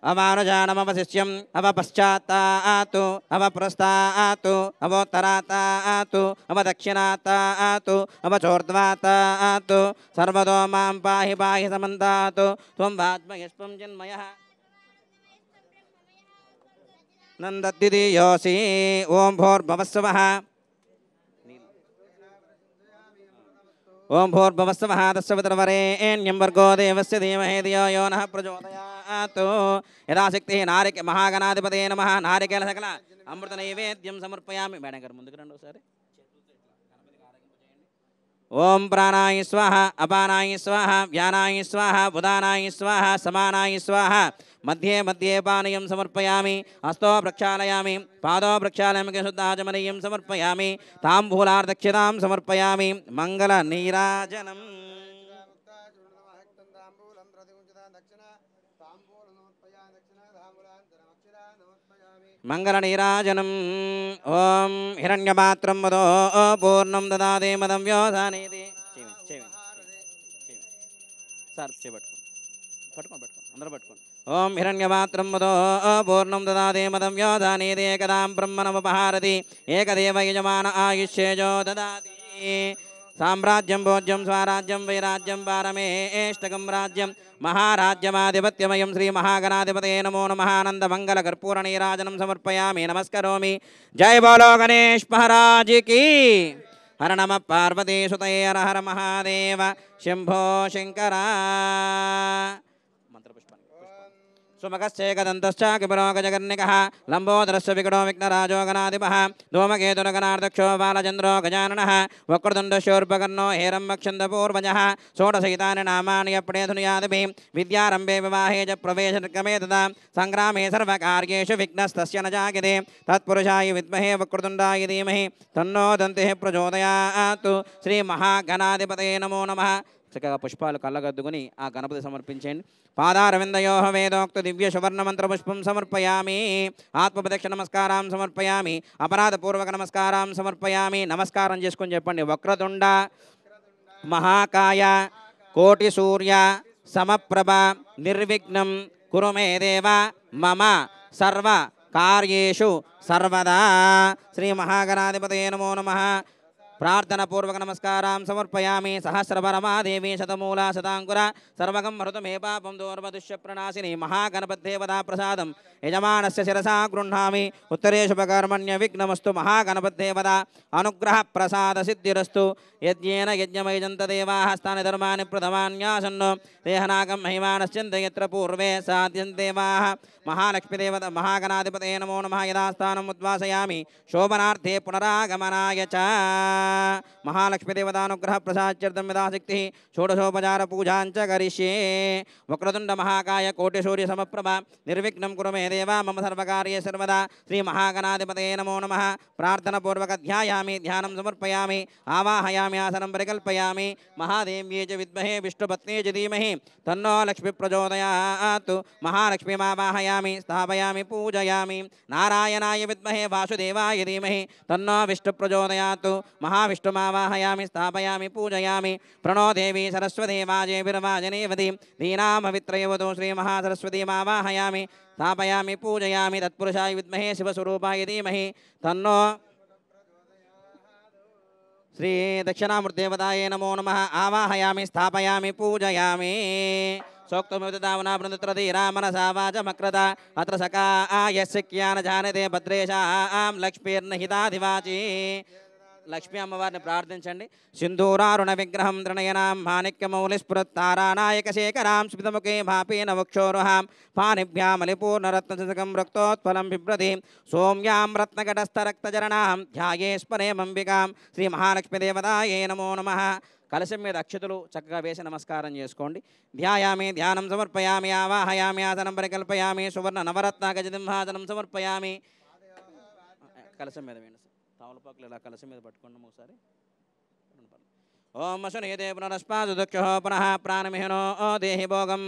S2: अमानुजानमवशिष्यम् अवपश्चात्तातु अवप्रस्तातु अवोत्तरात्तातु अवदक्षिणात्तातु अवचोर्ध्वात्तातु सर्वतो मां पाहि पाहि समन्तातु त्वं वाग्मयस्त्वं चिन्मयः नन्दद्वितीयोऽसि ॐ भोर्भुवस्सुवः ओं भूर्भुवस्सुवः तस्य पितर्वरेण्यं भर्गो देवस्य धीमहि धियो यो नः प्रचोदयात् यदाशक्तिः महागणाधिपतये नमः नारिकेल सकल अमृत नैवेद्यं समर्पयामि మేడం గారు ముందుకు రండి ఒకసారి ओम प्राणाय स्वाहा अपानाय स्वाहा व्यानाय स्वाहा बुधानाय स्वाहा समानाय स्वाहा मध्ये मध्ये पानीयं समर्पयामि हस्तो प्रक्षालयामि पादो प्रक्षालयामि शुद्धाचमनीयं समर्पयामि ताम्बूलार्दक्षितां समर्पयामि मङ्गलनीराजनम् मंगलनीराजनम् ओम हिरण्यपात्रं वदो पूर्णं ददाति मदं व्योधानेति सर पట్టుకోండి అందరూ పట్టుకోండి ओम हिरण्यपात्रं वदो पूर्णं ददाति मदं व्योधानेति एकदां ब्रह्मणमुपहारति एकदेव यजमान आयुष्येजो ददाति साम्राज्यं भोज्यं स्वराज्यं वैराज्यं पारमेष्टकं राज्यं महाराज्यमाधिपत्यमयं श्री महागणाधिपतये नमो नमः आनन्दमङ्गलकर्पूरनीराजनं समर्पयामि नमस्करोमि जय बोलो गणेश महाराज की हर नमः पार्वतीसुतये हर हर महादेव शंभो शंकरा सुमकश्चेकदन्तश्च किपरोगजगर्निकः लम्बोदरस्य विकटो विघ्नराजो गणाधिपः धूमकेतुर्गणार्दक्षो बालचन्द्रो गजाननः वक्रतुण्डशूर्पकर्णो हेरम्बक्षन्दपूर्वजः षोडशहितानि नामानि अपडेधुनुयादिभिः विद्यारम्भे विवाहे च प्रवेशक्रमे तथा सङ्ग्रामे सर्वकार्येषु विघ्नस्तस्य न जायते तत्पुरुषाय विद्महे वक्रतुण्डाय धीमहि तन्नो दन्तिः प्रचोदयात् श्रीमहागणाधिपतये नमो नमः చక్కగా పుష్పాలు కళ్ళగద్దుకుని ఆ గణపతి సమర్పించండి పాదారవిందయోః వేదోక్త దివ్య సువర్ణ మంత్ర పుష్పం సమర్పయామి ఆత్మప్రదక్ష నమస్కారం సమర్పయామి అపరాధపూర్వక నమస్కారం సమర్పయామి నమస్కారం చేసుకొని చెప్పండి వక్రతుండ మహాకాయ కోటి సూర్య సమప్రభ నిర్విఘ్నం కురు మే దేవ మమ సర్వ కార్యేషు సర్వదా శ్రీ మహాగణాధిపతయే నమో నమః प्रार्थना पूर्वक नमस्कारां समर्पयामि सहस्रपरमा देवी शतमूला शतांकुरा सर्वगं मरुतमे पापं दोर्वदुष्य प्रणाशिनी महागणपतिदेवता प्रसादं यजमानस्य शिरसा गृह्णामि उत्तरे शुभकर्मण्य विघ्नमस्तु महागणपतिदेवता अनुग्रह प्रसाद सिद्धिरस्तु यज्ञेन यज्ञमयजन्त देवाः स्थानि धर्माणि प्रथमान्यासन्नो देहनागं महिमानश्चिन्त यत्र पूर्वे साध्यन्ते देवाः महालक्ष्मीदेवता महागणाधिपतये नमो नमः यदा स्थानम् उद्वासयामि शोभनार्थे पुनरागमनाय च महालक्ष्मीदेवतानुग्रह प्रसादार्थं यदाशक्तिः षोडशोपचार पूजां च करिष्ये वक्रतुण्ड महाकाय कोटिसूर्य समप्रभा निर्विघ्नं कुरु मे देव मम सर्वकार्ये सर्वदा श्री महागणाधिपतये नमो नमः प्रार्थना पूर्वक ध्यायामि ध्यानं समर्पयामि आवाहयामि आसनं परिकल्पयामि महादेव्यै च विद्महे विष्णुपत्न्यै च धीमहि तन्नो लक्ष्मी प्रचोदयात् महालक्ष्मीमावाहयामि स्थापयामि पूजयामि नारायणाय विद्महे वासुदेवाय धीमहि तन्नो विष्णु प्रचोदयात् महा महाविष्णुमावाहयामि स्थापयामि पूजयामि प्रणो देवी सरस्वती वाजेभिर्वाजनेवती दीनामवित्रयवतो श्रीमहासरस्वतीमावाहयामि स्थापयामि पूजयामि तत्पुरुषाय विद्महे शिवस्वरूपाय धीमहि तन्नो श्री दक्षिणामूर्तिदेवतायै नमो नमः आवाहयामि स्थापयामि पूजयामि सोक्तमुदितावना बृन्दत्रधीरा मनसा वाचमक्रता अत्र सका यस्य ज्ञान जानते भद्रेशां लक्ष्मीर्नहिताधिवाची లక్ష్మీ అమ్మవారిని ప్రార్థించండి. సింధూరారుణ విగ్రహం త్రినయనాం మాణిక్యమౌలిస్ఫురత్తారానాయక శేఖరాం స్మితముఖే భాపేన వక్షోరుహాం పాణిభ్యామలిపూర్ణరత్నచకం రక్తోత్ఫలం బిభ్రతి సోమ్యాం రత్నఘటస్థరక్తజరణాం ధ్యాయే స్మరేమంబికాం శ్రీ మహాలక్ష్మీదేవతాయే నమో నమః. కలశం మీద అక్షతులు చక్కగా వేసి నమస్కారం చేసుకోండి. ధ్యాయామి ధ్యానం సమర్పయామి ఆవాహయామి ఆసనం పరికల్పయామి సువర్ణ నవరత్న గజసింహాసనం సమర్పయామి. కలశం మీద వేయండి. తామలపాకులు ఇలా కలశం మీద పట్టుకోండి ఒకసారి. ఓం అశునేదే పునరస్పాదుదక్షో పునః ప్రాణమిహనో దేహి భోగం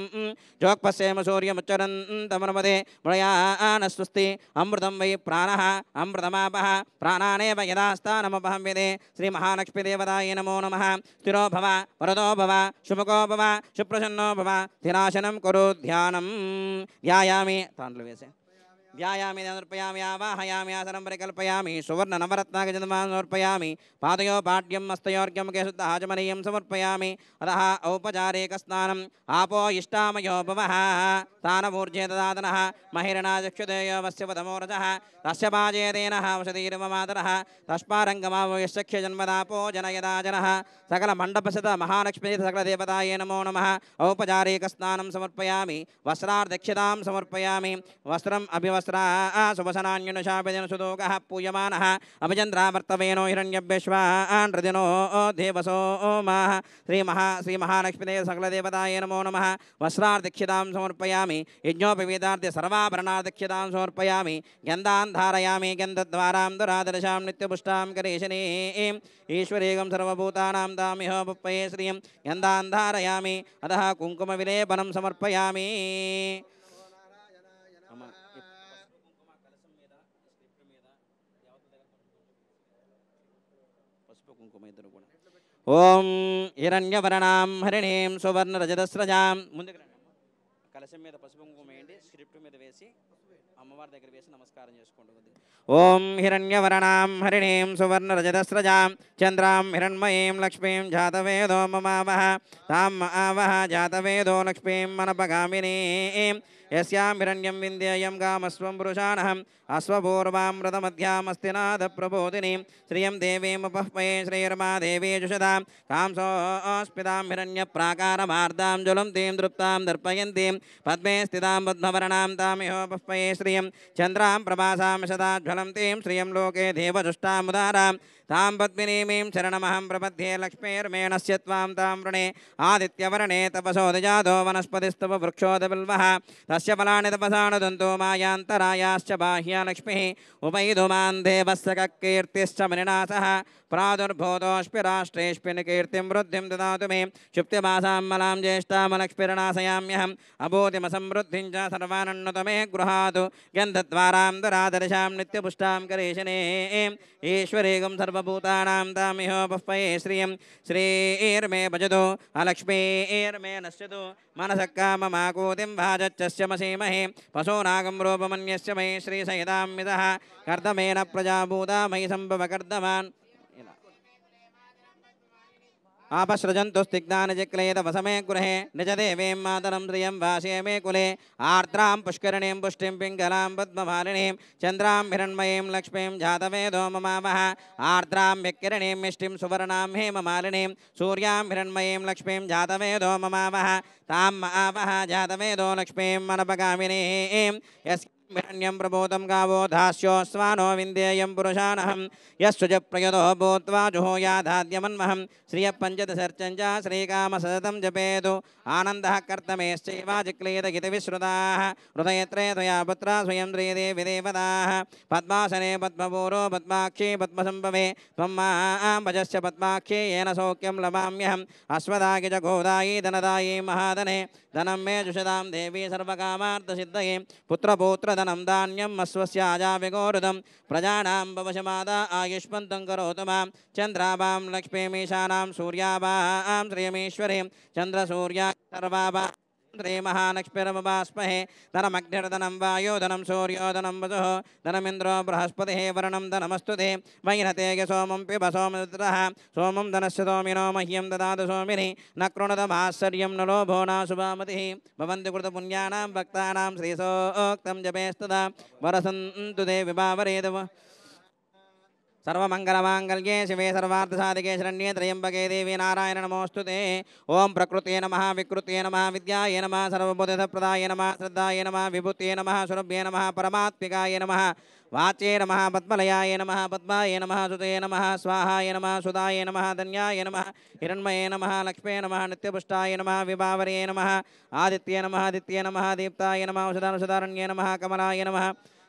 S2: జోక్పశ్యేమ సూర్యముచ్చరంతమనుమదే మృయానస్వస్తి అమృతం వై ప్రాణః అమృతమాపః ప్రాణానేవ యదాస్థానమపహం విదే శ్రీ మహాలక్ష్మీదేవతాయే నమో నమః. స్థిరో భవ వరదో భవ శుభకో భవ శుప్రసన్నో భవ ధినాశనం కురు ధ్యానం. ధ్యాయామి తాండ్లు వేసే ధ్యాయామి సమర్పయామి ఆవాహయామి ఆసనం పరికల్పయామి సువర్ణ నవరత్నాగజన్మాన్ సమర్పయామి పాదయో పాడ్యం హస్తయోర్ఘ్యం కేశుద్ధ ఆచమనీయం సమర్పయామి అతః ఔపచారిక స్నానం ఆపో ఇష్టామయో భవః తానమూర్జే దదాతనః మహిరణాచక్షుదేయో వస్యవదమోరజః తస్య పాజేదేన ఔషధీర్మమాతరః తస్మారంగమావో యస్సఖ్య జన్మదాపో జనయదా జనః సకల మండపసత మహాలక్ష్మీ సకల దేవతాయే నమో నమః. ఔపచారిక స్నానం సమర్పయామి వస్త్రార్దక్షితాం సమర్పయామి వస్త్రం అభివస్త్రా శుభసనాన్యుషాభిజన సుదోగః పూయమానః అభిచంద్రావర్తవేనో హిరణ్యభ్యశ్వాన్ హృదినో దేవసో మాః. శ్రీ మహాలక్ష్మీ సకల దేవతాయే నమో నమః. వస్త్రార్దక్షితాం సమర్పయామి యజ్ఞోపవీతార్థ సర్వాభరణార్దక్షితాం సమర్పయామి. గంధాన్ ధారయామి గంధద్వారాం దురాదర్శాం నిత్యపుష్టాం కరేశనీం ఈశ్వరేగం సర్వభూతానాం దామిహో పుప్పయే శ్రియం గంధాన్ ధారయామి అతః కుంకుమ విలేపనం సమర్పయామి. ఓం హిరణ్యవర్ణాం హరిణీం సువర్ణరజతస్రజాం. ముందుకు రండి. కలశం మీద పసుపు కుంకుమ వేయండి. స్క్రిప్ట్ మీద వేసి అమ్మవారి దగ్గర వేసి నమస్కారం చేసుకోండి. ఓం హిరణ్యవర్ణాం హరిణీం సువర్ణరజతస్రజాం చంద్రాం హిరణ్మయీం లక్ష్మీం జాతవేదో మమావహ తాం ఆవహ జాతవేదో లక్ష్మీం మనపగామినీం యస్యాం హిరణ్యం వింధ్యేయం గామస్వం పురుషాణహం అశ్వపూర్వామృతమధ్యామస్తినాథ ప్రబోధినీం శ్రియం దేవీముపహ్మయే శ్రీర్మా దేవీ జుషదాం కాంసోస్మితాం హిరణ్య ప్రాకారమార్దాం జ్వలంతీం దృప్తాం దర్పయంతీం పద్మే స్థితాం పద్మవర్ణాం తామిహోపహ్మయే శ్రియం చంద్రాం ప్రభాసాం శతాజ్వలంతీం శ్రియం లోకే దేవదుష్టాముదారాం तां पद्मिनीमीं शरणमहं प्रपद्ये लक्ष्मीर्मेणस्य त्वां तां वृणे आदित्यवर्णे तपसोदजातो वनस्पतिस्तव वृक्षोदबिल्वः तस्य फलानि तपसानुदन्तो मायान्तरायाश्च बाह्या लक्ष्मीः उपैधुमान् देवस्य ककीर्तिश्च मणिनाथः प्रादुर्भूतोऽस्पि राष्ट्रेऽस्मिन् कीर्तिं वृद्धिं ददातु मे क्षुप्तिमासां मलां ज्येष्ठामलक्ष्मीर्नाशयाम्यहम् अभूतिमसमृद्धिं च सर्वानन्नुत मे गृहातु गन्धद्वारां दुरादर्शां नित्यपुष्टां करेशने ईश्वरेगं सर्वभूतानां तामिहोपह्मये श्रियं श्रीर्मे भजतु अलक्ष्मीर्मे नश्यतु मनसः काममाकूतिं भाजच्चस्य मसीमहे पशूनागं रूपमन्यस्य मयि श्रीसहितां मितः कर्दमेन प्रजाभूता मयि सम्भवकर्दमान् आपसृजन्तु स्तिग्धानि जिक्लेतवसमे गृहे निजदेवीं मातरं श्रियं वासे मे कुले आर्द्रां पुष्करिणीं पुष्टिं पिङ्गलां पद्ममालिनीं चन्द्रां हिरण्मयीं लक्ष्मीं जातवेदो ममावह आर्द्रां विकिरणीं मिष्टिं सुवर्णां हेममालिनीं सूर्यां हिरण्मयीं लक्ष्मीं जातवेदो ममावह तां आवह जातवेदो लक्ष्मीं मनपगामिनीं हिरण्यं प्रबोधं गावो धास्योस्वानो विन्देयं पुरुषानहं यस्सुज प्रयतो भूत्वा जुहोयाधाद्यमन्महं श्रियपञ्चदशर्चं च श्रीकामसततं जपेतु आनन्दः कर्तमेश्चैवाजिक्लीतगितविश्रुताः हृदयत्रे त्वया पुत्रा स्वयं श्रीदेवी देवताः पद्मासने पद्मपूरो पद्माक्षी पद्मसम्भवे त्वं मां भजस्य पद्माक्षी येन सौख्यं लभाम्यहम् अश्वदायि च गोदायि धनदायि महाधने धनं मे जुषदां देवी सर्वकामार्थसिद्धये पुत्रपौत्रदायिनी वदनं धान्यम् अश्वस्याजाविगोरुदं प्रजानां भवशमादा आयुष्मन्तं करोतु मां चन्द्राभां लक्ष्मीमीशानां सूर्याभां श्रियमीश्वरीं चन्द्रसूर्या सर्वाभा े महालक्ष्मीरमवास्महे धनमग्निर्धनं वायोधनं सूर्योधनं वसुः धनमिन्द्रो बृहस्पतिः वर्णं धनमस्तु ते वैरतेज सोमं पिब सोमरुद्रः सोमं धनस्य सोमिनो मह्यं ददातु सोमिनि न कृणुतमाश्चर्यं न लोभो न शुभामतिः भवन्ति कृतपुण्यानां भक्तानां श्रीसोक्तं जपेस्तदा वरसन्तु ते विभावरेदव सर्वमङ्गलमाङ्गल्ये शिवे सर्वार्थसाधिके शरण्ये त्र्यम्बके देवी नारायण नमोऽस्तुते ओं प्रकृते नमः विकृते नमः विद्याय नमः सर्वबोधप्रदाय नमः श्रद्धाय नमः विभूते नमः सुरभ्ये नमः परमात्मिकाय नमः वाचे नमः पद्मलयाय नमः पद्माय नमः सुते नमः स्वाहाय नमः सुदाय नमः धन्याय नमः हिरण्मये नमः लक्ष्मे नमः नित्यपुष्टाय नमः विभावर्ये नमः आदित्ये नमः दीप्ताय नमः औषधानुषधारण्ये नमः कमलाय नमः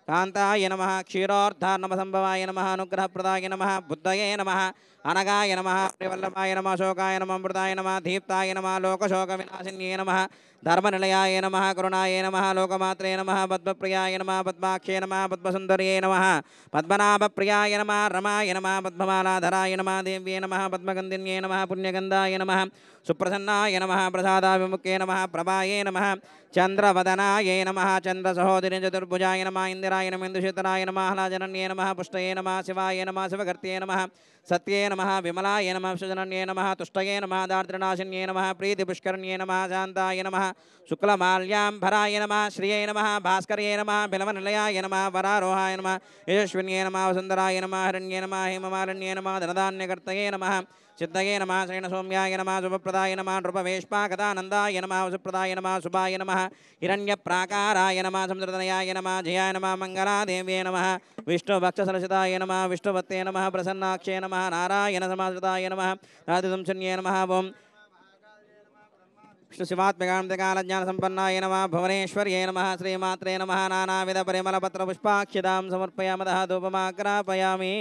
S2: कांताय नमः क्षीरोद्धार्णवसंभवाय नमः अनुग्रहप्रदाय नमः बुद्धये नमः अनगाय नमः प्रियवल्लभाय नमः शोकाय नमः अमृताय नमः दीप्ताय नमः लोकशोकविनाशिन्ये नमः धर्मनिलयाय नमः करुणाय नमः लोकमात्रे नमः पद्मप्रियाय नमः पद्माक्षे नमः पद्मसुन्दर्ये नमः पद्मनाभप्रियाय नमः रमाय नमः पद्ममालाधराय नमः देव्ये नमः पद्मगन्धिन्ये नमः पुण्यगन्धाय नमः सुप्रसन्नाय नमः प्रसादाभिमुखे नमः प्रभाये नमः चंद्रवदनाय नमः चंद्रसहोदरि चतुर्भुजाय नमः इंदिराय नमः इंदुशेतराय नमः हलाजनन्ये नमः पुष्टये नमः शिवाय नमः शिवकर्त्ये नमः सत्ये नमः विमलाय नमः सुजनन्ये नमः तुष्टये नमः दारिद्र्यनाशिन्ये नमः प्रीतिपुष्करण्ये नमः शान्ताय नमः शुक्लमाल्याम्भराय नमः श्रिये नमः भास्कर्ये नमः बिलवनिलयाय नमः वरारोहाय नमः यशस्विन्ये नमः वसुन्धराय नमः हिरण्ये नमः हेममालिन्ये नमः धनधान्यकर्तये नमः सिद्धये नमः श्रेणसौम्याय नमः शुभप्रदाय नमः नृपवेश्पाकदानन्दाय नमः वसुप्रदाय नमः शुभाय नमः हिरण्यप्राकाराय नमः समुद्रतनयाय नमः जयाय नमः मङ्गलादेव्ये नमः विष्णुभक्षसलसिताय नमः विष्णुवत्ते नमः प्रसन्नाक्षे नमः नारायणसमाश्रिताय नमः राधिसंशन्ये नमः ओं विष्णुशिवात्मकान्तिकालज्ञानसम्पन्नाय नमः भुवनेश्वर्ये नमः श्रीमात्रे नमः नानाविधपरिमलपत्रपुष्पाक्षितां समर्पयामः धूपमाग्रापयामि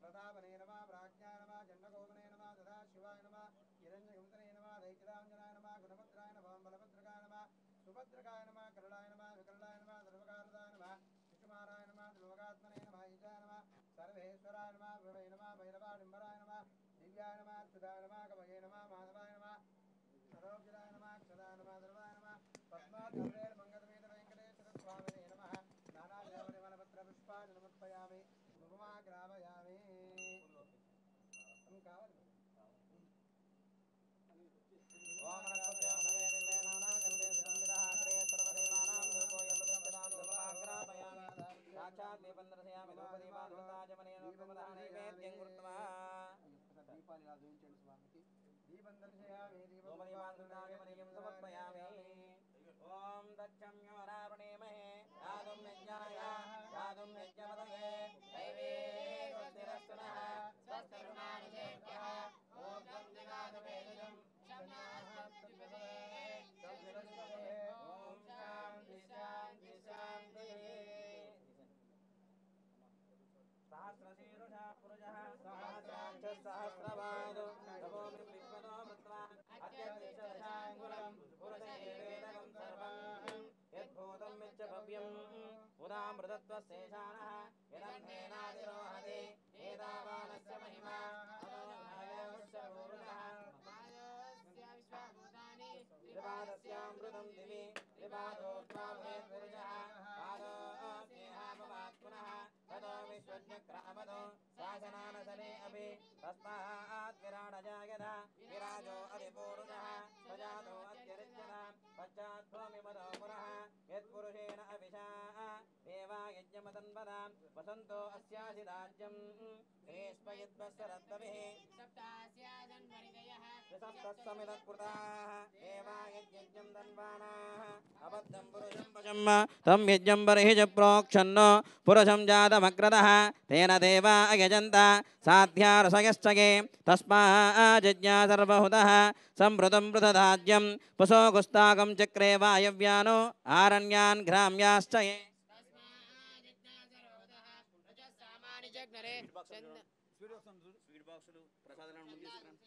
S4: प्रतापने नमः प्राज्ञाय नमः जन्मगोपने नमः सदाशिवाय नमः हिरण्यगुप्तने नमः दैकिलाञ्जनाय नमः गुणभद्राय नमः बलभद्रकाय नमः सुभद्रकाय नमः करलाय नमः विकलाय नमः सर्वकारदाय नमः विष्णुमाराय नमः त्रिलोकात्मने नमः ईशाय नमः सर्वेश्वराय नमः भवे नमः भैरवाडिम्बराय नमः दिव्याय नमः अच्युताय नमः कवये नमः माधवाय नमः सरोगिराय नमः क्षदाय नमः सर्वाय नमः पद्माधरेण मंगलमेध वेंकटेश्वर स्वामिने नमः नानाविधपरिमलपत्रपुष्पाणि समर्पयामि धूपमाग्रापयामि
S2: ओम दक्षम्योरावणेमहे यादुं यज्ञाय यादुं यज्ञपतये दैवे स्वस्तिरस्तुनः स्वस्तिर्मानुषेभ्यः ओम जगन्नाथवेदं ओम शांति शांति शांति सहस्रशीर्षः पुरुषः सहस्राक्षः सहस्रपादो नमोमि विश्वतो भूत्वान् अत्यधिकशाङ्गुलं पुरुषेवेदकं सर्वं यद्भूतं यच्च भव्यम् उदामृतत्वशेषाणः यदन्धेनादिरोहते एतावानस्य महिमा अतोऽस्य पूर्णः त्रिपादस्यामृतं दिवि त्रिपादोऽर्त्वा भवेत् पुरुषः पादोऽस्येहापवात् ततो विश्वज्ञक्रामतो शासनानसने अपि तस्मात् विराडजायत विराजो अधिपूरुषः सजातो अत्यरिच्यत पश्चाद्भूमि मदो पुरः यत्पुरुषेण अभिषा देवा यज्ञमतन्वदा वसन्तो अस्यासि राज्यम् ग्रीष्मयुद्वस्य रत्तभिः తం యజ్ఞం బర్హి చ ప్రోక్షన్నో పురుషం జాతమగ్రదః తేన దేవా యజంత సాధ్యా రసయశ్చగే తస్మాజ్ఞా సర్వహుతః సంవృతం పృథదాజ్యం పశో గుస్తాకం చక్రే వాయవ్యానో ఆరణ్యాన్ గ్రామ్యాశ్చ ఏ స్వీట్ బాక్సులు ప్రసాదాలను ముందు తీసుకురండి.